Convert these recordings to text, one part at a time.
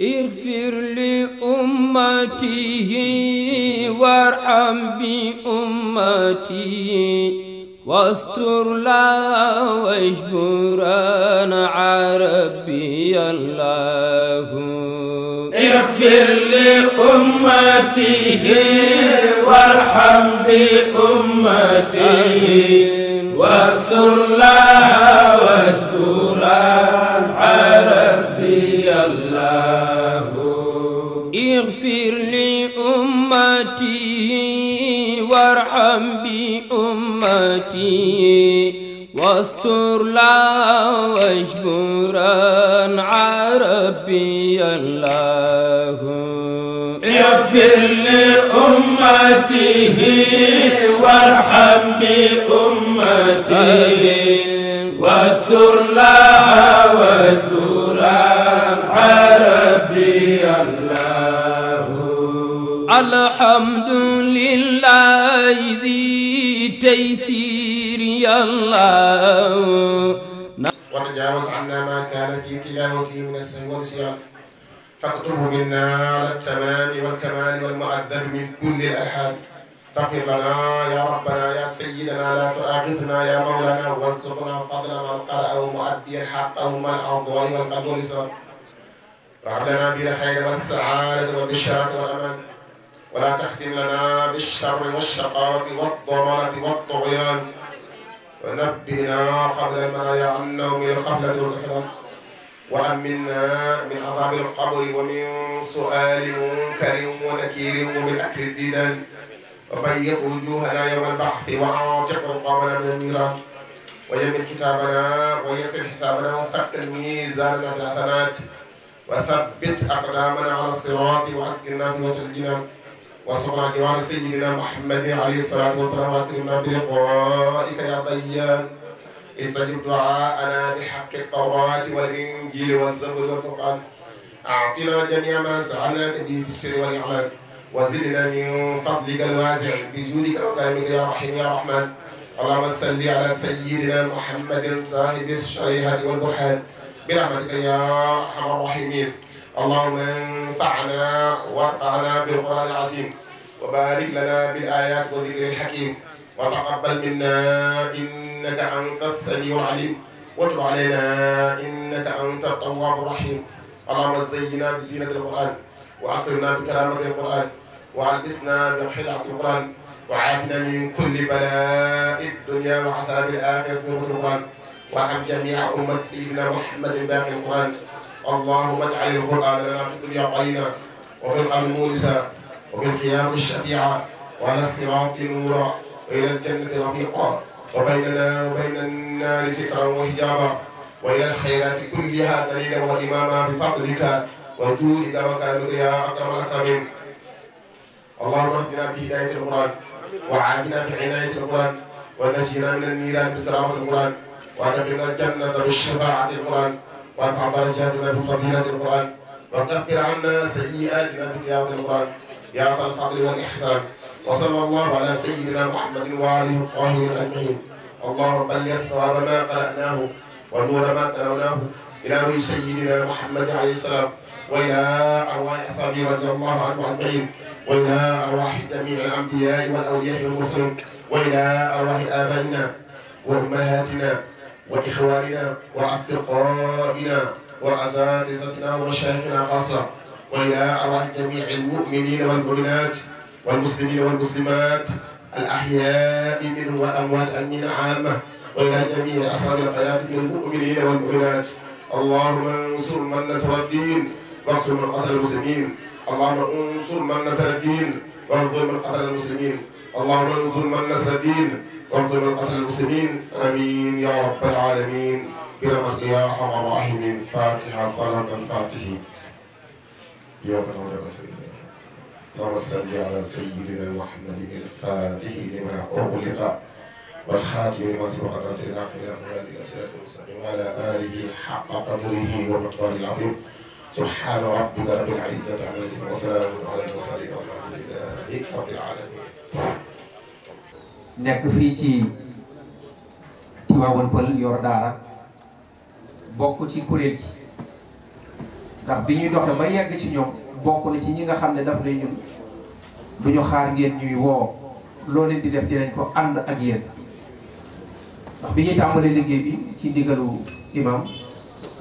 اغفر لأمته وارحم بأمته واستر لا واجبرنا عربي الله. اغفر لأمته وارحم بأمته واستر لها واجبرنا عربي الله. اغفر لأمته وارحم بأمته واستر لا واجبرنا عربي الله. اغفر لأمته وارحم بأمته واستر لها واجبرنا عربي الله. الحمد لله ذي تيسير يا الله. وتجاوز عنا ما كان في تلاوته من السهو والنسيان، فاكتبه منا على التمام والكمال والمعذب من كل الألحان. فاغفر لنا يا ربنا يا سيدنا، لا تؤاخذنا يا مولانا، وارزقنا فضل من قرأ مؤديا حقه مع الأعضاء والقلب واللسان. وهب لنا بالخير والسعادة والبشارة والأمان، ولا تختم لنا بالشر والشقاوة والضلالة والطغيان. ونبئنا قبل المنايا عن نوم الغفلة والكسلان، وأمنا من عذاب القبر ومن سؤال منكر ونكير ومن أكل الديدان. وبيض وجوهنا يوم البعث وأعتق رقابنا من النيران، ويمن كتابنا ويسر حسابنا وثقل ميزاننا بالحسنات، وثبت أقدامنا على الصراط وأسكننا في وسط الجنان، وارزقنا جوار سيدنا محمد عليه الصلاة والسلام، وأكرمنا بلقائك يا ضيان. استجب دعاءنا بحق التوراة والإنجيل والزبور والفرقان. أعطنا جميع ما سألناك به في السر والإعلان، وزدنا من فضلك الواسع بجودك وكرمك يا رحيم يا رحمن. اللهم صل على سيدنا محمد صاحب الشريعة والبرهان برحمتك يا أرحم الراحمين. اللهم انفعنا وارفعنا بالقرآن العظيم، وبارك لنا بالآيات والذكر الحكيم، وتقبل منا إنك أنت السميع العليم، وتب علينا إنك أنت التواب الرحيم. اللهم زينا بزينة القرآن، وأكرمنا بكرامة القرآن، وألبسنا بخلعة القرآن، وعافنا من كل بلاء الدنيا وعذاب الآخرة بنور القرآن. وارحم جميع أمة سيدنا محمد باقي القرآن. اللهم اجعل القرآن لنا في الدنيا قرينا، وفي القبر مونسا، وفي القيامة الشفيعة، وعلى الصراط نورا، وإلى الجنة رفيقا، وبيننا وبين النار سترا وحجابا، وإلى الخيرات كلها دليلا وإماما بفضلك وجودك وكرمك يا أكرم الأكرمين. اللهم اهدنا بهداية القرآن، وعافنا بعناية القرآن، ونجنا من النيران بكرامة القرآن، وأدخلنا الجنة بالشفاعة القرآن، وارفع درجاتنا بفضيلة القرآن، وكفر عنا سيئاتنا بتلاوة القرآن يا ذا الفضل والإحسان. وصلى الله على سيدنا محمد وآله الطاهرين أجمعين. اللهم بلغ ثواب ما قرأناه ونور ما تلوناه إلى روح سيدنا محمد عليه السلام، وإلى أرواح أصحابه رضي الله عنهم أجمعين، وإلى أرواح جميع الأنبياء والأولياء والمرسلين، وإلى أرواح آبائنا وأمهاتنا وإخواننا وأصدقائنا وأساتذتنا ومشايخنا خاصة، وإلى أرواح جميع المؤمنين والمؤمنات والمسلمين والمسلمات الأحياء منهم والأموات أمين عامة، وإلى جميع أصحاب الخيرات من المؤمنين والمؤمنات. اللهم انصر من نصر الدين وانصر من قتل المسلمين. اللهم انصر من نصر الدين وانصر من قتل المسلمين. اللهم انصر من نصر الدين وانصر من قتل المسلمين. آمين يا رب العالمين برحمتك يا أرحم الراحمين. فاتحة صلاة الفاتحين. إياك نعبد وإياك نستعين. اللهم صل على سيدنا محمد الفاتح لما أغلق والخاتم لما سبق الناصر الحق بالأقوال إلى صراط المستقيم، وعلى آله حق قدره ومقداره العظيم. سبحان ربك رب العزة عما يصفون وسلام على المرسلين والحمد لله رب العالمين. nekk fii ci Tivaouane Peulh yor daara bokk ci kuréel gi ndax bi ñuy doxee ba yegg ci ñoom bokk na ci ñi nga xam ne daf ne ñun du ñu xaar ngeen ñuy woo loo leen di def dinañ ko ànd ak yéen ndax bi ñuy tàmbalee liggéey bi ci ndigalu imam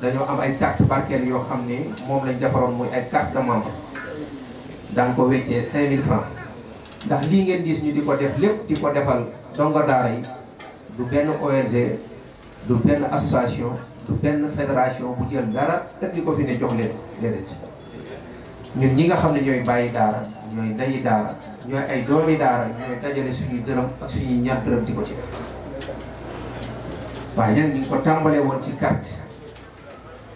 dañoo am ay carte barkeel yoo xam ne moom lañ defaroon muy ay carte de membre daan ko weccee 5000 francs ndax lii ngeen gis ñu di ko def lépp di ko defal dongo daara yi du benn ONG du benn association du benn fédération bu jël dara indi ko fi ne jox leen déedéet ñun ñi nga xam ne ñooy bàyyi daara ñooy ndeyi daara ñooy ay doomi daara ñooy dajale suñuy dërëm ak suñuy ñaar dërëm di ko ci def waaye nag ñu ngi ko tàmbalee woon ci carte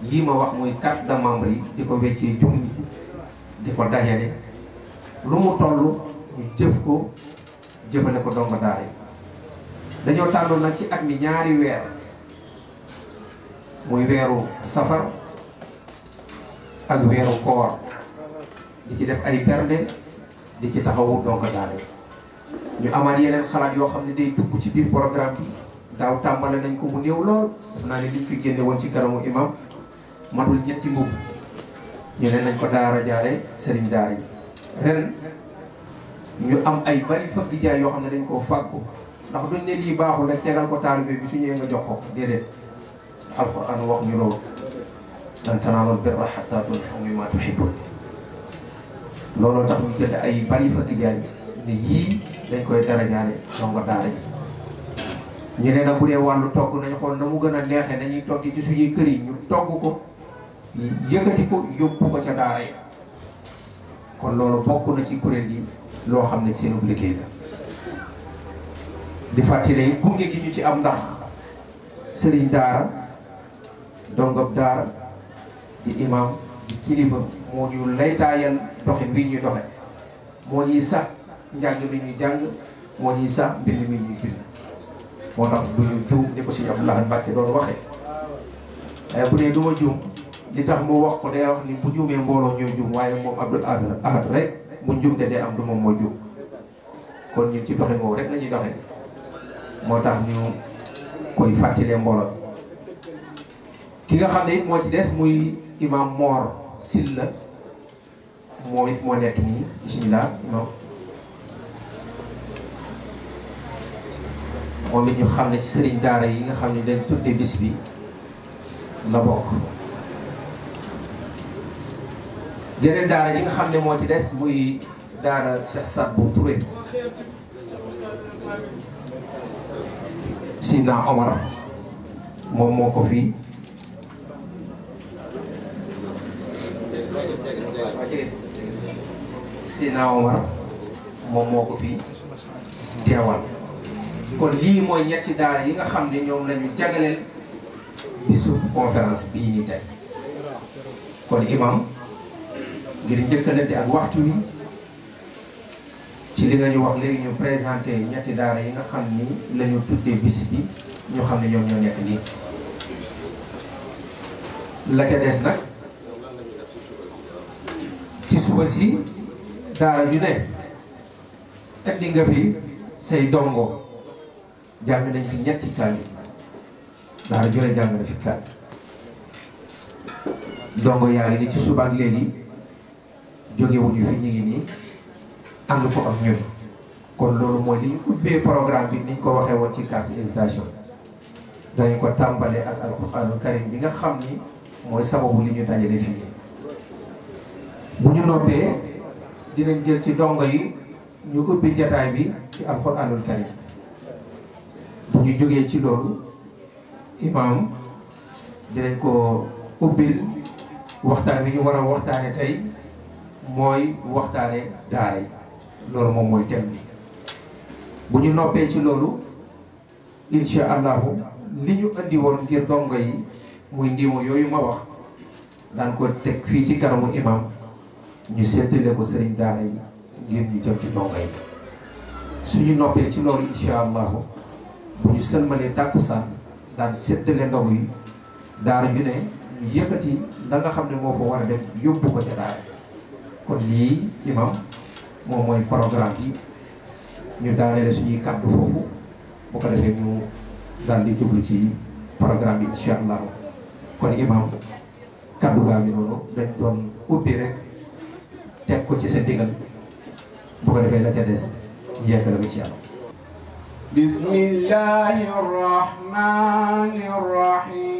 yii ma wax muy carte de membre yi di ko weccee junni di ko dajale lu mu toll ñu jëf ko jëfale ko dongo daara yi dañoo tànnoon nag ci at mi ñaari weer muy weeru safar ak weeru koor di ci def ay bernde di ci taxawu dongo daara yi ñu amaat yeneen xalaat yoo xam ne day dugg ci biir programme bi daaw tàmbale nañ ko mu néew lool def naa ne liñ fi génne woon ci kanamu imam matul ñetti mbubb ñu ne nañ ko daara jaale sëriñ daara yi ren ñu am ay bari fëgg jaay yoo xam ne dañ koo fàggu ndax duñ ne lii baaxul rek tegal ko taalibe bi su ñëwee nga jox ko déedéet alxuraan wax ñu loolu lan tanaalul birra hattaa tunfiqu mimmaa tuhibbuun looloo tax ñu jënd ay bari fëgg jaay ne yii dañ koy dara jaale dongo daara yi ñu ne nag bu dee wàllu togg nañ xool na mu gën a neexee dañuy togg ci suñuy kër yi ñu togg ko yëkkati ko yóbbu ko ca daara yi kon loolu bokk na ci kuréel gi loo xam ne seen liggéey la di fàttali gunge gi ñu ci am ndax sëriñ daara dongob daara di imam di kilifa moo ñu laytaayal doxin wi ñuy doxe moo ñuy sax njàng mi ñuy jàng moo ñuy sax mbind mi ñuy bind moo tax du ñu juum ni ko si Abdoulaye Mbacke doon waxee waaye bu dee du ma juum li tax mu wax ko day wax ni bu juumee mbooloo ñooy juum waaye moom Abdoul Ahad rek bu juum te day am du moom moo juum kon ñun ci doxin boobu rek la ñuy doxee moo tax ñu koy fàttalee mbooloo ki nga xam ne it moo ci des muy imam Mor Silla moo it moo nekk nii bismillah imam moom it ñu xam ne ci sëriñ daara yi nga xam ne dañ tudde bis bi la bokk jeneen daara ji nga xam ne moo ci des muy daara Cheikh Sadbou Touré Sina Omar moom moo ko fii Sina Omar moom moo ko fii teewal kon lii mooy ñetti daara yi nga xam ne ñoom lañu jagaleel bisu conférence bii nii tey kon imam ngir njëkkalante ak waxtu wi ci li nga ñu wax léegi ñu présenté ñetti daara yi nga xam ni la ñu tuddee bis bi ñu xam ne ñoom ñoo nekk nii la ca des nag ci suba si daara ju ne indi nga fi say dongo jàng nañ fi ñetti kaamil daara ju ne jàng na fi kaamil dongo yaa ngi ni ci suba ak léegi jógewuñu fi ñu ngi nii ànd ko ak ñun kon loolu mooy li ñu ubbee programme bi niñ ko waxee woon ci carte invitation danañ ko tàmbalee ak alxuraanul karim bi nga xam ni mooy sababu li ñu dajale fii bu ñu noppee dinañ jël ci dongo yi ñu ubbi jataay bi ci alxuraanul karim bu ñu jógee ci loolu imam dinañ ko ubbil waxtaan bi ñu war a waxtaane tey mooy waxtaane daara yi loolu moom mooy thème bi bu ñu noppee ci loolu insha allahu li ñu andi woon ngir dongo yi muy ndiimo yooyu ma wax daan ko teg fii ci kanamu imam ñu séddale ko sëriñ daara yi ngir ñu jëm ci dongo yi suñu noppee ci loolu insha allahu bu ñu sëlmalee tàkkusaan daan séddale ndogu yi daara ju ne ñu yëkkati la nga xam ne moo fa war a dem yóbbu ko ca daara kon lii imam moom mooy programme bi ñu daanele suñuy kàddu foofu bu ko defee ñu daal di jublu ci programme bi insha allahu kon imam kaddu gaa ngi noonu dañ doon ubbi rek teg ko ci sa digal bu ko defee la ca des ñu yeggale ko ci yàlla. bismillahi rahmani rahim.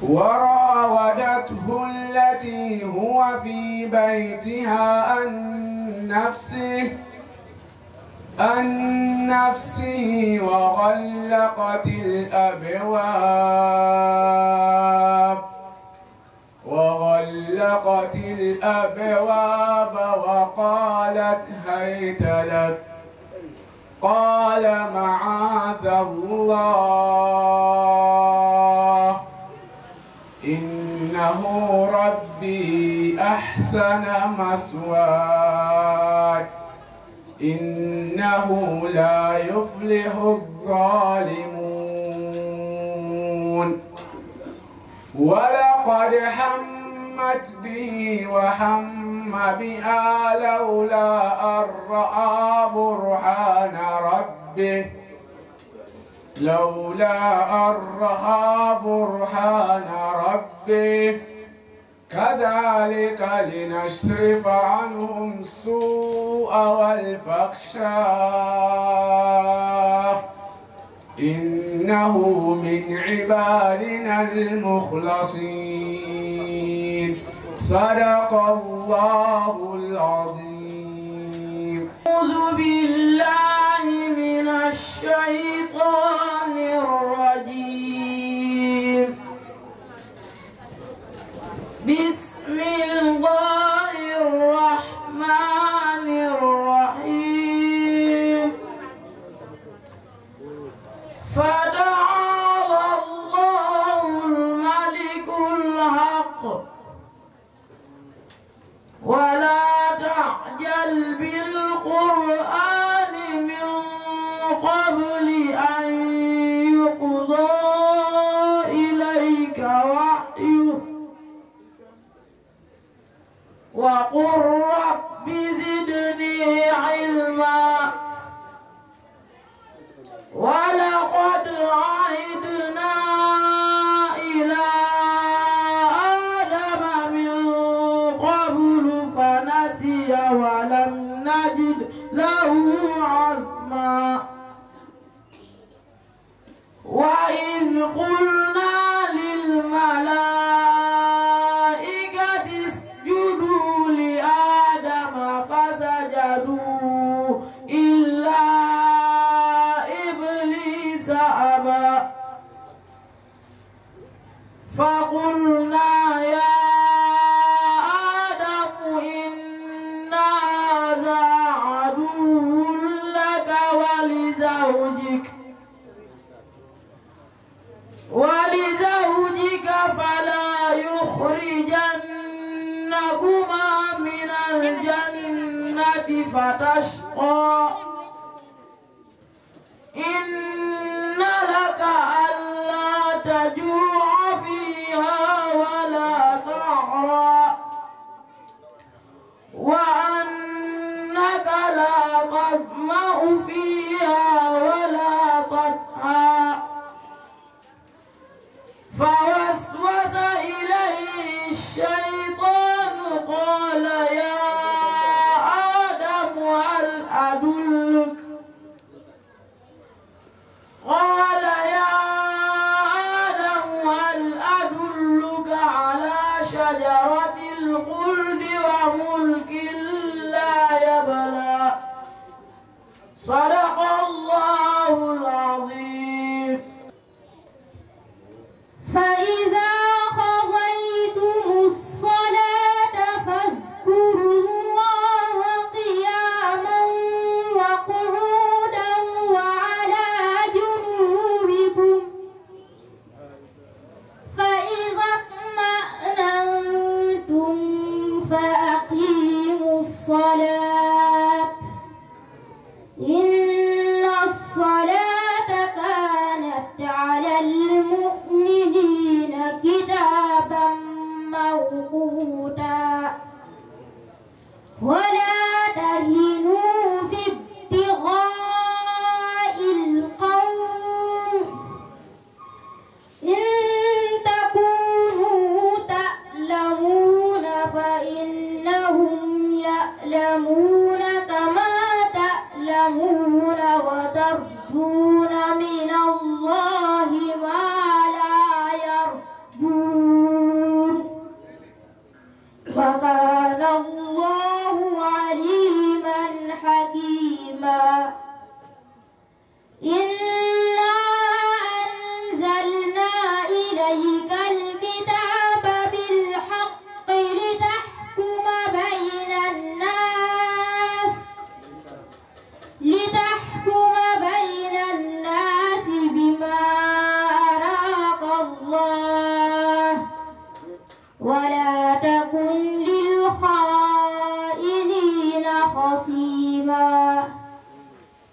وراودته التي هو في بيتها عن نفسه وغلقت الأبواب وقالت هيت لك قال معاذ الله إنه ربي أحسن مثواي إنه لا يفلح الظالمون ولقد همت به وهم بها لولا أن رأى برهان ربه كذلك لنصرف عنهم السوء والفحشاء إنه من عبادنا المخلصين صدق الله العظيم. أعوذ بالله من الشيطان الرجيم. بسم الله الرحمن الرحيم. فتعالى الله الملك الحق ولا تعجل بالقرآن من قبل أن يقضى إليك وحيه وقل رب زدني علما ولقد عهدنا إلى آدم من قبل فنسي ولم نجد له عزما وإذ قلنا للملائكة اسجدوا لآدم فسجدوا إلا إبليس أبى فقلنا يا آدم إن هذا عدو لك ولزوجك فلا يخرجنكما من الجنة فتشقى إن لك ألا تجوع فيها ولا تعرى وأنك لا تظمأ فيها ولا تضحى فوسوس إليه الشيطان قال يا آدم هل أدلك على شجرة الخلد وملك لا يبلى صدق الله العظيم. فإذا قضيتم الصلاة فاذكروا الله قياما وقعودا وعلى جنوبكم فإذا اطمأننتم فأقيموا الصلاة إن الصلاة كانت على المؤمنين كتابا موقوتا ولا تهنوا في ابتغاء القوم إن ولا تكن للخائنين خصيما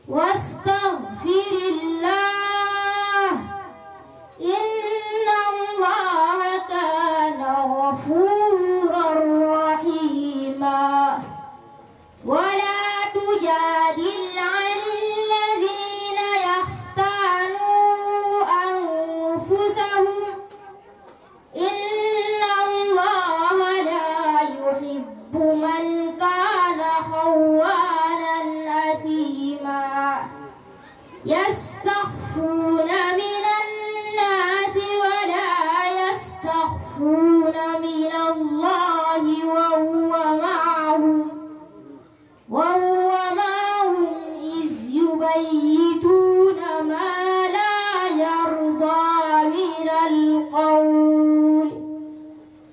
واستغفر الله إن الله كان غفورا رحيما ولا تجادل عن الذين يختانون أنفسهم إن الله لا يحب من كان خوانا أثيما يستخفون من الناس ولا يستخفون من الله وهو معهم إذ يبيتون ما لا يرضى من القول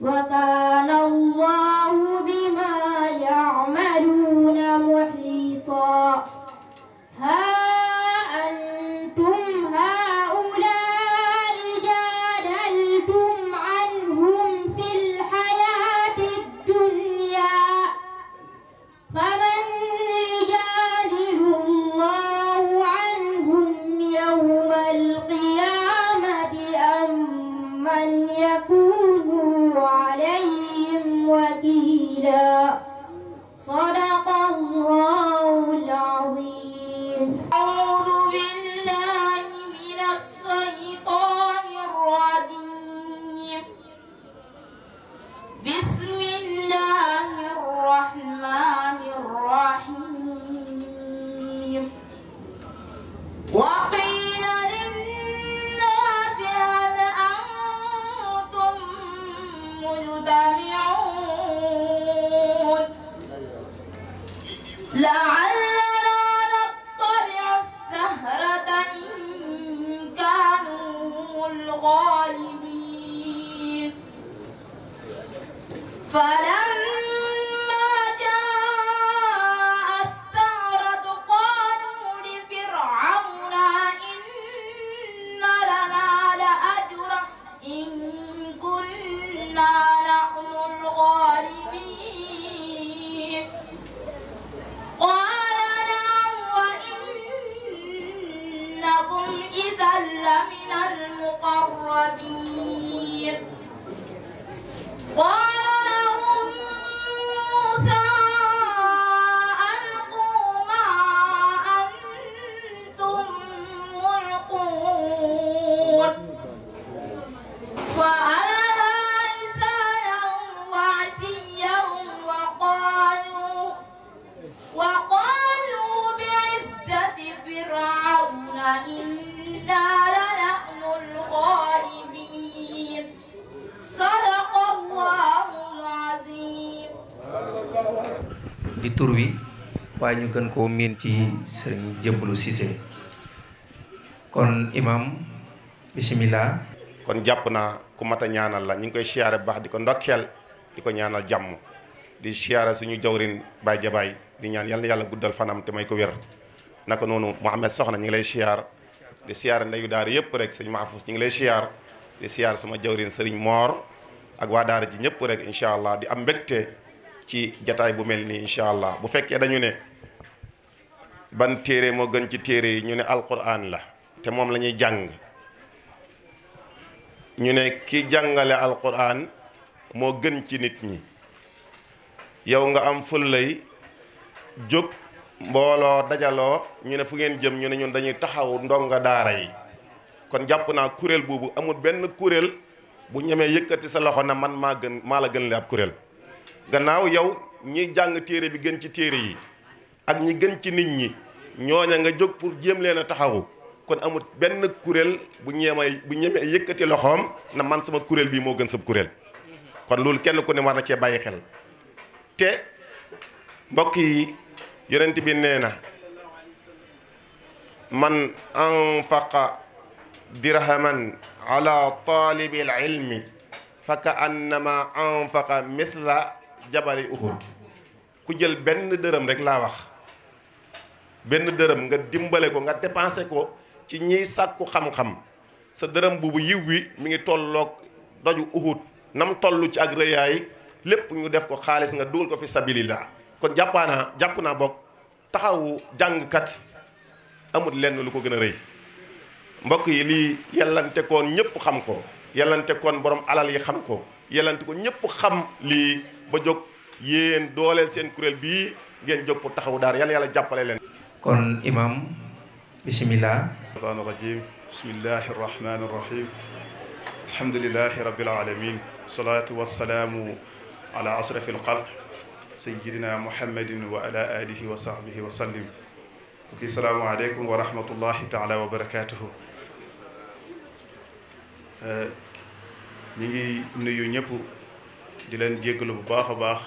وكان الله بما يعملون محيطا ها أنتم هؤلاء جادلتم عنهم في الحياة الدنيا فمن يجادل الله عنهم يوم القيامة أم من يكون عليهم وكيلا صدق الله العظيم أعوذ بالله من الشيطان الرجيم بسم الله الرحمن الرحيم وقيل للناس هل أنتم مجتمعون لعلنا نطلع السهرة إن كانوا هم الغالبين فلما جاء السحرة قالوا لفرعون إن لنا لأجرا إن كنا نحن الغالبين قال نعم وإنكم إذا لمن المقربين قال لهم موسى ألقوا ما أنتم ملقون فألقى عصاهم وعصيهم وقالوا بعزة فرعون إنا لنحن الغالبين صدق الله العظيم di tur wi waaye ñu gën koo miin ci sëriñ Jëmblu Cissé kon imam bismillah kon jàpp naa ku mat a ñaanal la ñu ngi koy siyaare bu baax di ko ndokkeel di ko ñaanal jàmm di siyaare suñu jawrin Baye Jabaay di ñaan yal na yàlla guddal fanam te may ko wér naka noonu Mouhamed Soxna ñu ngi lay siyaar di siyaare ndeyu daara yëpp rek sëñ Mahfous ñu ngi lay siyaar di siyaar sama jawrin sëriñ Moor ak waa daara ji ñëpp rek incha allah di am mbégte ci jataay bu mel nii incha allah bu fekkee dañu ne ban téere moo gën ci téere yi ñu ne alquran la te moom la ñuy jàng ñu ne ki jàngale alquran moo gën ci nit ñi yow nga am fullay jóg mbooloo dajaloo ñu ne fu ngeen jëm ñu ne ñun dañuy taxaw ndonga daara yi kon jàpp naa kuréel boobu amul benn kuréel bu ñemee yëkkati sa loxo na man maa la gën le ab kuréel gannaaw yow ñi jàng téere bi gën ci téere yi ak ñi gën ci nit ñi ñooña nga jóg pour jéem leen a taxawu kon amul benn kuréel bu ñemee yëkkati loxoom na man sama kuréel bii moo gën sab kuréel kon loolu kenn ku ne war na cee bàyyi xel te mbokk yi yonent bi nee na man anfaqa dirhaman ala talibi al ilmi fa ka annama anfaqa mithla jabali uhud ku jël benn dërëm rek laa wax benn dërëm nga dimbale ko nga dépensé ko ci ñiy sàkku xam-xam sa dërëm boobu yiw wi mi ngi tolloog doju uhud nam toll ci ak rëyaay lépp ñu def ko xaalis nga dugal ko fi sabilillah. kon jàpp naa bokk taxawu jàngkat amul lenn lu ko gën a rëy mbokk yi lii yellante koon ñëpp xam ko yellante koon borom alal yi xam ko yellante ko ñëpp xam lii ba jóg yéen dooleel seen kuréel bii ngeen jóg pour taxawu daara yàlla jàppale leen. kon imam bismillah. shaytaani rajim bismillahi rahmani rahim alhamdulilahi rabbil alamin salaatu wassalaamu ala ashrafil xalq sayyidina muhammadin wa ala alihi wa sahbihi wa sallim. ok salaamu aleykum wa rahmatullahi taala wa barakatuhu. ñi ngi nuyu ñëpp di leen jéggalu bu baax a baax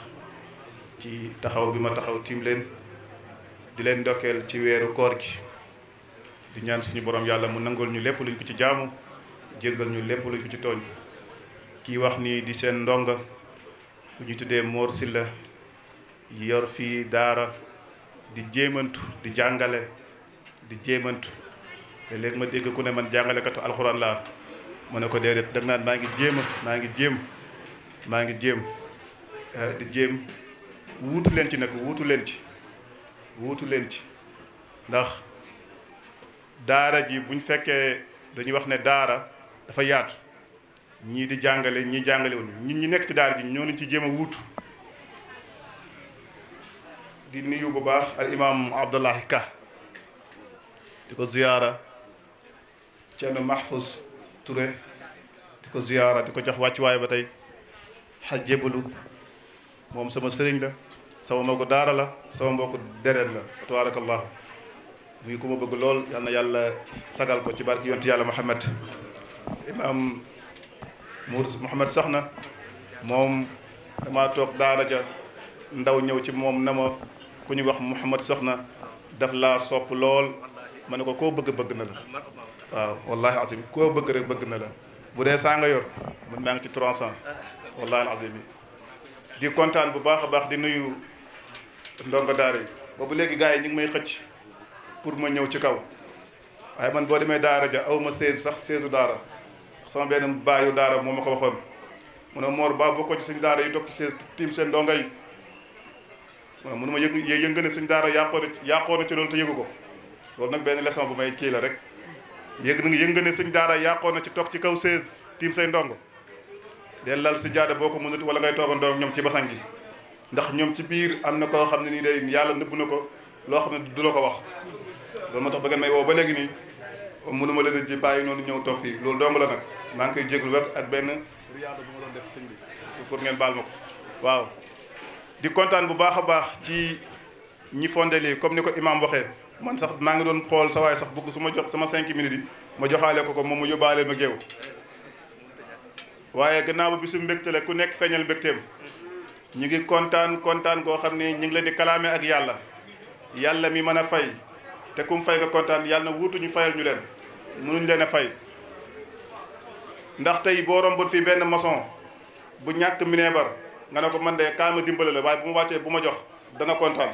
ci taxaw bi ma taxaw tiim leen di leen ndokkeel ci weeru koor gi di ñaan suñu borom yàlla mu nangul ñu lépp luñ ko ci jaamu jéggal ñu lépp luñ ko ci tooñ. kii wax nii di seen ndonga bu ñu tuddee Mor Sylla yor fii daara di jéemantu di jàngale di jéemantu léeg-léeg ma dégg ku ne man jàngalekatu alxuraan laa ma ne ko déedéet dag naan maa ngi jéem wuutu leen ci nag wuutu leen ci ndax daara ji buñ fekkee dañuy wax ne daara dafa yaatu ñii di jàngale ñii jàngale woon ñun ñi nekk ci daara ji ñoo leen ci jéem a wuutu. di nuyu bu baax al imam Abdullahi Ka di ko ziyaara Ceerno Mahfous Touré di ko ziyaara di ko jox wàccuwaay ba tey xaj jébalu moom sama sëriñ la sama mbokku daara la sama mbokku deret la tabaarakallah muy ku ma bëgg lool yal na yàlla sagal ko ci barki yonti yàlla Muhammad. imam Muhammad Soxna moom dama toog daara ja ndaw ñëw ci moom na ma ku ñu wax Muhammad Soxna daf laa sopp lool ma ne ko koo bëgg na la waaw wallahi azim koo bëgg rek bëgg na la bu dee saa nga yor man maa ngi ci 300 wallahi azim di kontaan bu baax a baax di nuyu ndongo daara yi boobu léegi gars yi ñu ngi may xëcc pour ma ñëw ci kaw waaye man boo demee daara ja aw ma 16 sax 16 daara sama benn baayu daara moo ma ko waxoon mu ne Mor ba bokkoo ci suñu daara yi toog ci 16 tiim seen ndongo yi waaw mënuma yëngu ne suñ daara yàqoo na ci loolu te yëgu ko loolu nag benn leçon bu may kii la rek yëngu ne suñ daara yàqoo na ci toog ci kaw 16 tiim say ndongo del lal si jaada boo ko mënut wala ngay toogandoo ñoom ci basan gi ndax ñoom ci biir am na koo xam ne nii day yàlla nëbb na ko loo xam ne du la ko wax loolu moo tax ba ngeen may woo ba léegi nii mënuma leen di bàyyi noonu ñëw toog fii loolu dong la nag maa ngi koy jéglu wek ak benn riyaada bu ma doon def sëñ bi pour ngeen baal ma ko waaw di kontaan bu baax a baax ci ñi fondé lii comme ni ko imam waxee man sax maa ngi doon xool sa waay sax bëgg su ma jox sama 5 minutes yi ma joxaale ko moom mu yóbbaale ma géew waaye gannaaw ba bisu mbégte la ku nekk feeñal mbégteem ñu ngi kontaan koo xam ne ñu ngi leen di kalaame ak yàlla mi mën a fay te kum fay nga kontaan yàlla na wuutu ñu fayal ñu leen mënuñ leen a fay ndax tey boo romboon fii benn maçon bu ñàkk mineebar nga ne ko man de kaama dimbale la waaye bu mu wàccee bu ma jox dana kontaan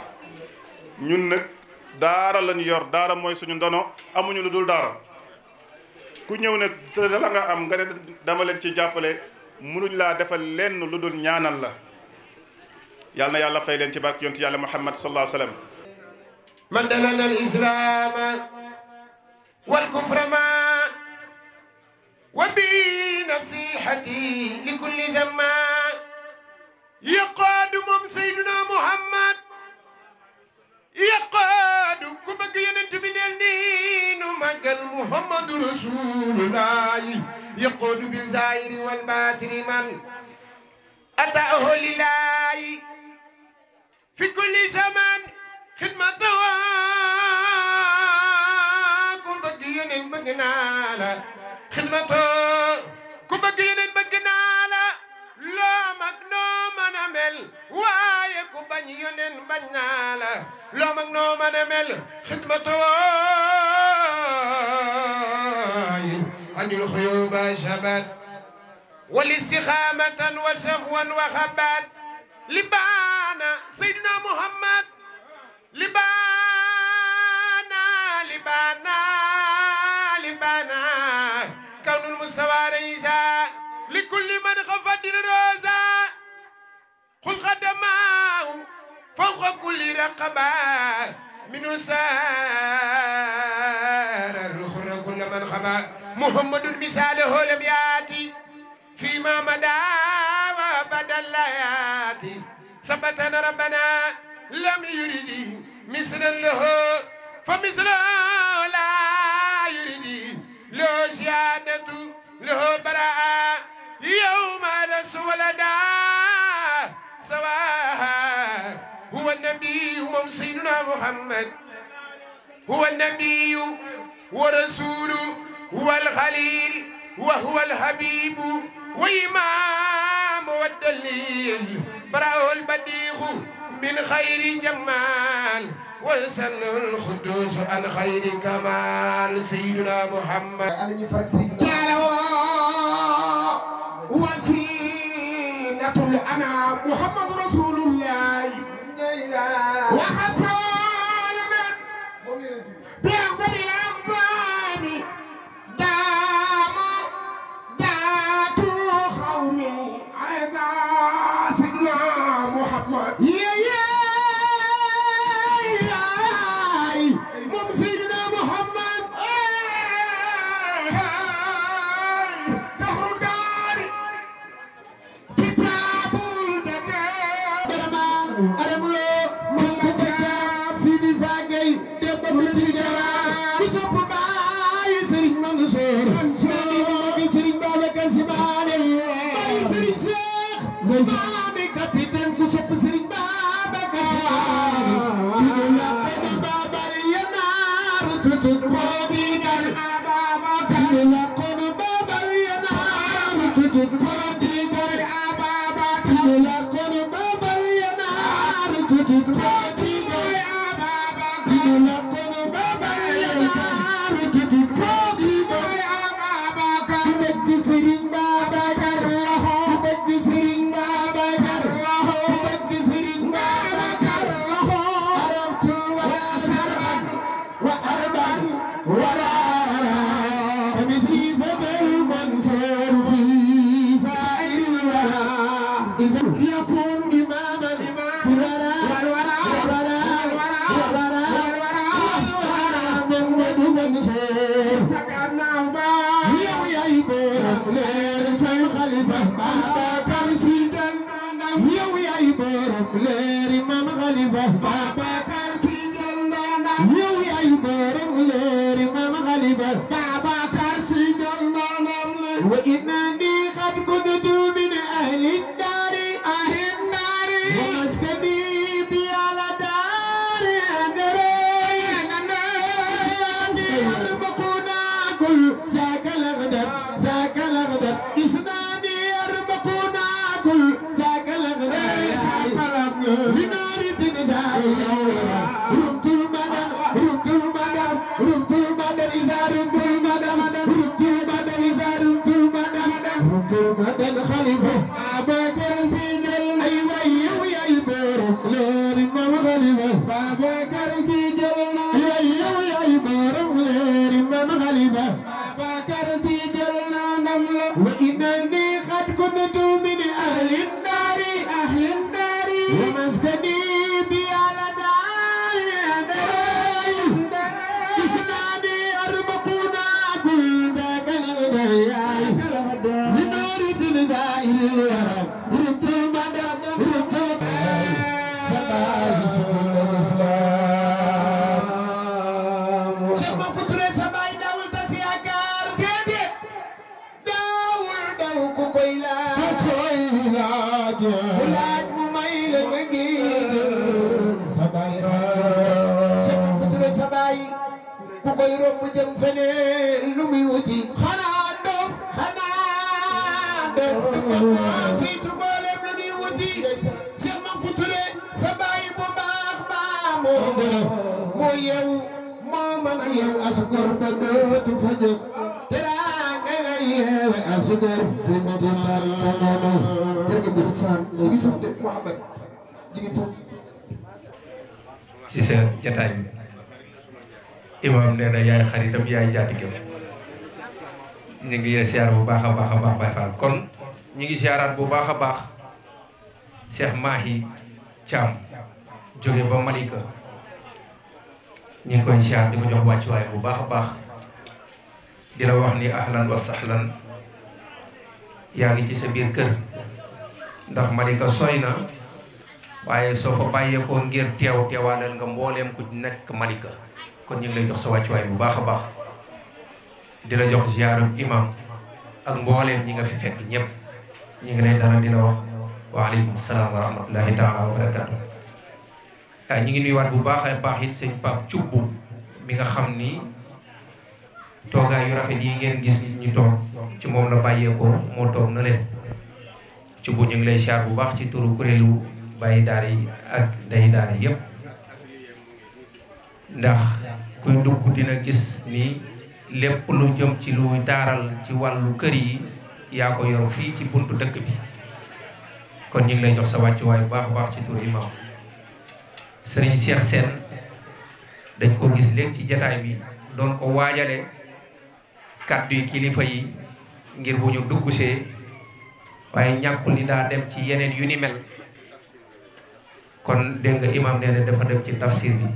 ñun nag daara lañu yor daara mooy suñu ndono amuñu lu dul daara ku ñëw nag te la nga am nga ne dama leen ci jàppale mënuñ laa defal lenn lu dul ñaanal la yàlla na yàlla fay leen ci barke yonent yàlla Muhammad sallallahu alayhi wa sallam من دلنا الإسلام والكفر ما وبنصيحتي لكل زمان يقاد سيدنا محمد يقاد كما كينت من النين مقال محمد رسول الله يقود بالزائر والباطن من أتاه لله في كل زمان خدمته كم بقين بقنالا خدمته كم بقين بقنالا لا مقنوم نمل واي كم بقين بقنالا لا مقنوم نمل خدمته عن الخيوب شبت والاستخامة وشفوا وخبات لبانا سيدنا محمد لبانا كون المستوى ليس لكل من خفت بدر روزا خذ خدماه فوق كل رقبة من سار الخر كل من خبا محمد مثاله لم ياتي فيما مدى وبدل لا ياتي ثبتنا ربنا لم يرد مثلا له فمثله لا يرد له زيادة له براءة يوم لسولدا سواء هو النبي سيدنا محمد هو النبي ورسول هو الخليل وهو الحبيب وإمام والدليل براء البديع من خير جمال ويسن الخدوس عن خير كمال سيدنا محمد وسيلة الأنام محمد رسول الله وخصائم بأفضل الأنظام دام ذات قومي على سيدنا محمد Mami capitán ku sopp Serigne Babacar la Babacar yanar tutut mobigal Babacar la kono Babacar yanar tutut mobigal Babacar la kono Babacar yanar tutut mobigal Babacar la kono Babacar yanar tutut mobigal Babacar bëgg Serigne Babacar وإنني قد كنت من أهل الدار ومسكني بيال دار يربقنا كل ذاك الأغدر إسناني يربقنا كل ذاك الأغدر بنار تنزاي رمت المدن إذا رمت المدن مدن خليفة بابا سيجل أيوة يا يبارك لير ما خليفة بابا سيجل أيوة يا يبارك لير ما خليفة بابا سيجل نمل وإنني قد كنت من أهل الدار ومسكني بيال دار إسنادي أربقنا كل ذاك ci sa jataay bi imam nee na yaay xaritam yaay jaatigam ñu ngi siyaar bu baax a baax Baye Fall kon ñi ngi ziaraat bu baax a baax Cheikh Mahi Thiam jóge ba Malika ñi ngi koy ziar di ko jox wàccuwaay bu baax a baax di la wax ni ahlan wa sahlan yaa ngi ci sa biir kër ndax Malika sori na waaye soo fa bàyyeekoo ngir teewaaleel nga mbooleem ku nekk Malika kon ñu ngi lay jox sa wàccuwaay bu baax a baax di la jox ziaru imam ak mbooleem ñi nga fi fekk ñëpp ñu ngi lay dara di la wax waaleykum salaam wa rahmatullahi taala wa barakatu ñu ngi nuyuwaat bu baax a baax it sëñ Pape Thioub mi nga xam ni toogaay yu rafet yi ngeen gis ñu toog ci moom la bàyyeekoo moo toog na leen Thioub ñu ngi lay ziar bu baax ci turu kuréelu bàyyi daara yi ak day daara yëpp ndax kuy dugg dina gis ni lépp lu jëm ci lu taaral ci wàllu kër yi yaa ko yor fii ci buntu dëkk bi kon ñu ngi lay jox sa wàccuwaay bu baax a baax ci turu imam Serigne Cheikh Sène dañ ko gis léegi ci jataay bi doon ko waajale kàddu yi kilifa yi ngir bu ñu dugg see waaye ñàkkul ni daa dem ci yeneen yu ni mel kon dégg nga imam nee na dafa dem ci tafsir bi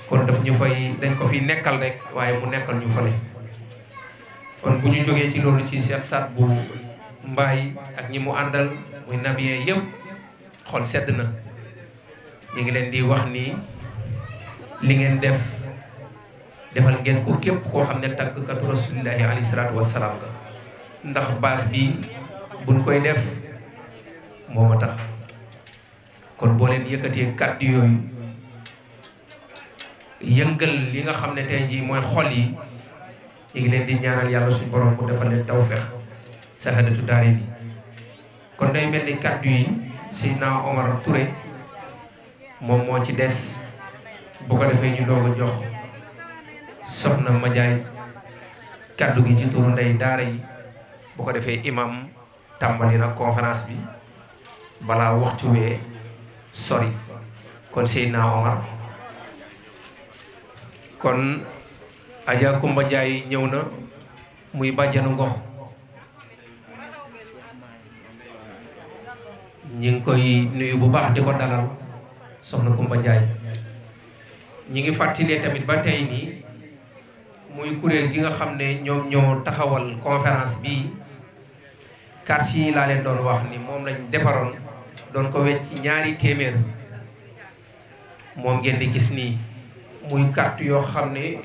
kon daf ñu fay dañ ko fi nekkal rek waaye mu nekkal ñu fale kon bu ñu jógee ci loolu ci Cheikh Sat bu Mbaay ak ñi mu àndal muy nabiyee yëpp xol sedd na ñu ngi leen di wax ni li ngeen def defal ngeen ko képp koo xam ne tàggkatu rasulillahi alayhi salaatu wassalaam nga ndax baas bi buñ koy def mooma tax kon boo leen yëkkatee kàddu yooyu yëngal li nga xam ne tey jii mooy xol yi ñu ngi leen di ñaanal yàlla suñu borom bu defal leen tawfeex sahadatu daare bi kon day mel ni kàddu yi Seydina Omar Touré moom moo ci des bu ko defee ñu doog a jox soxna Madiaye kàddu gi ci turu ndey daara yi bu ko defee imam tàmbali na conférence bi balaa waxtu wee sori kon Seydina Omar kon Adja Kumba Ndiaye ñëw na muy bàjjanu ngox ñi ngi koy nuyu bu baax di ko dalal soxna Kumba Ndiaye ñi ngi fàttalee tamit ba tey nii muy kuréel gi nga xam ne ñoom ñoo taxawal conférence bi carte yi laa leen doon wax ni moom lañ defaroon doon ko wecc ñaari téeméer moom ngeen di gis nii muy carte yoo xam ne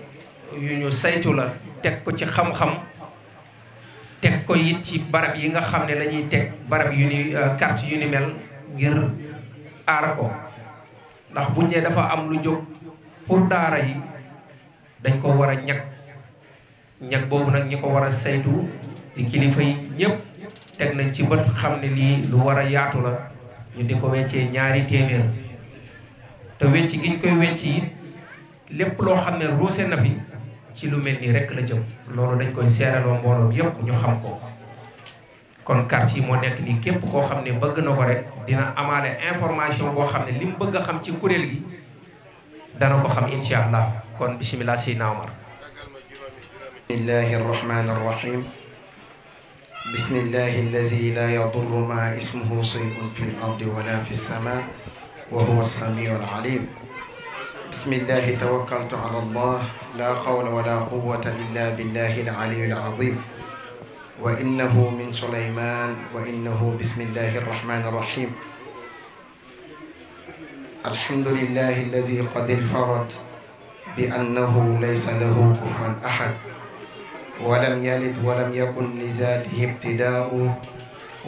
yu ñu saytu la teg ko ci xam-xam teg ko it ci barab yi nga xam ne lañuy teg barab yu ni carte yu ni mel ngir aar ko ndax buñ ne dafa am lu jóg pour daara yi dañ ko war a ñag boobu nag ñi ko war a saytu di kilifa yi ñëpp teg nañ ci bët xam ne lii lu war a yaatu la ñu di ko weccee ñaari téeméer te wecc gi ñu koy wecc it lépp loo xam ne ruuse na fi ci lu mel nii rek la jëm loolu dañ koy seeraloo mbooloo yëpp ñu xam ko kon carte yi moo nekk nii képp koo xam ne bëgg na ko rek dina amaale information boo xam ne li mu bëgg a xam ci kuréel gi dana ko xam insha allah kon bismillah Seydina Omar. bismillahi arrahmani arrahim bismillahi allazi la yadurru ma ismuhu shay'un fil ardi wala fis samaa wa huwa as-sami'ul alim. bismillahi tawakkaltu ala allah la hawla wala quwwata illa billahi al-aliyyil azim. wa innahu min Sulayman wa innahu bismillahi arrahmani arrahim. alhamdulillahi allazi qad infarad bi annahu laysa lahu kufuwan ahad ولم يلد ولم يكن لذاته ابتداء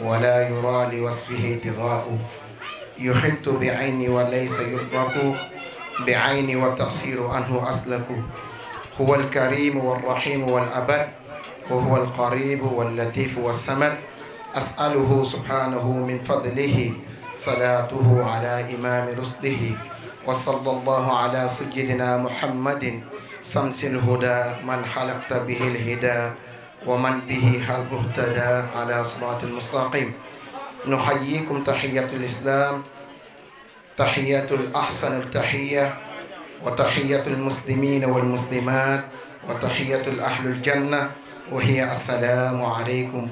ولا يرى لوصفه طغاء يحط بعيني وليس يدرك بعيني والتقصير عنه أسلك هو الكريم والرحيم والأبد وهو القريب واللطيف والصمد أسأله سبحانه من فضله صلاته على إمام رسله وصلى الله على سيدنا محمد شمس الهدى من خلقت به الهدى ومن به هل اهتدى على صراط المستقيم. نحييكم تحية الإسلام تحية الأحسن التحية وتحية المسلمين والمسلمات وتحية الأهل الجنة وهي السلام عليكم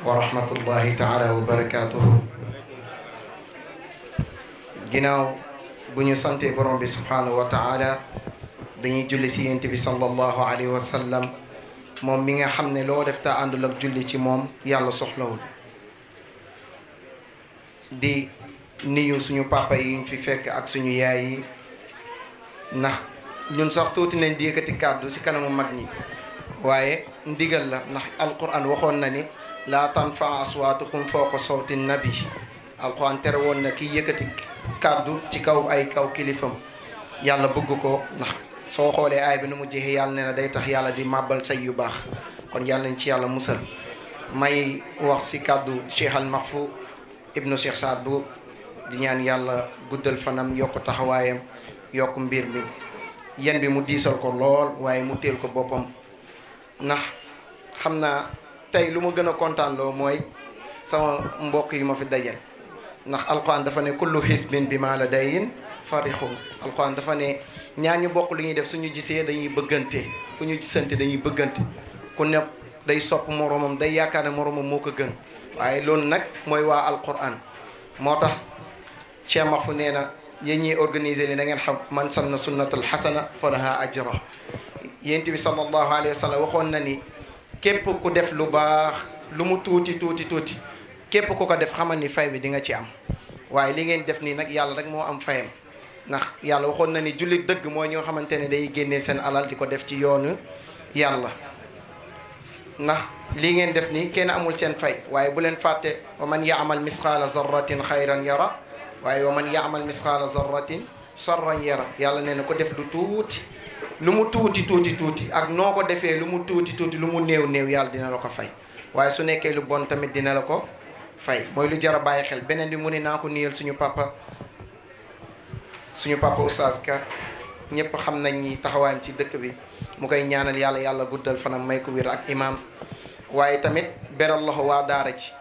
wa rahmatullahi taala wa barakatuhu. ginnaaw bu ñu sante borom bi subhanahu wa taala dañuy julli si yent bi sallallahu alayhi wa sallam moom mi nga xam ne loo def ta àndul ak julli ci moom yàlla soxlawul. di nuyu suñu papa yi ñu fi fekk ak suñu yaay yi ndax ñun sax tuuti nañ di yëkkati kàddu si kanamu mag ñi waaye ndigal la ndax alquran waxoon na ni laa tanfa aswaatukum fawqa sawti nabi. alquran tere woon na ki yëkkati kàddu ci kaw ay kaw kilifam yàlla bëgg ko ndax soo xoolee aay bi nu mu jeexee yàlla nee na day tax yàlla di màbbal say yu baax kon yàlla nañ ci yàlla musal. may wax si kàddu Cheikh Al Mahfou ibnu Cheikh Saad Bou di ñaan yàlla guddal fanam yokk taxawaayam yokk mbir mi yen bi mu diisal ko lool waaye mu teel ko boppam ndax xam naa tey lu ma gën a kontaan loo mooy sama mbokk yi ma fi dajal ndax alquran dafa ne kullu hisbin bi ma ladayhim farihun. alquran dafa ne ñaar ñu bokk lu ñuy def suñu gisee dañuy bëggante fu ñu gisante dañuy bëggante ku ne day sopp moromam day yaakaar ne moromam moo ko gën waaye loolu nag mooy waa alquran moo tax Cheikh Mahfou nee na yéen ñiy organiser li da ngeen xam man sanna sunnatul hasana falaha ajra. yent bi sallallahu alayhi wa sallam waxoon na ni képp ku def lu baax lu mu tuuti tuuti tuuti képp ku ko def xamal ni fay bi di nga ci am waaye li ngeen def nii nag yàlla rek moo am fayam ndax yàlla waxoon na ni jullit dëgg mooy ñoo xamante ne day génnee seen alal di ko def ci yoonu yàlla ndax lii ngeen def nii kenn amul seen fay waaye bu leen fàtte wa man yaamal misqaala zarratin xayran yara waaye wa man yaamal misqaala zarratin sarran yara. yàlla nee na ko def lu tuuti lu mu tuuti tuuti tuuti ak noo ko defee lu mu tuuti tuuti lu mu néew néew yàlla dina la ko fay waaye su nekkee lu bon tamit dina la ko fay mooy lu jar a bàyyi xel. beneen bi mu ne naa ko nuyal suñu papa Oustaz Ka ñëpp xam nañ ni taxawaayam ci dëkk bi mu koy ñaanal yàlla yàlla guddal fanam may ko wér ak imam waaye tamit beral loxo waa daara ci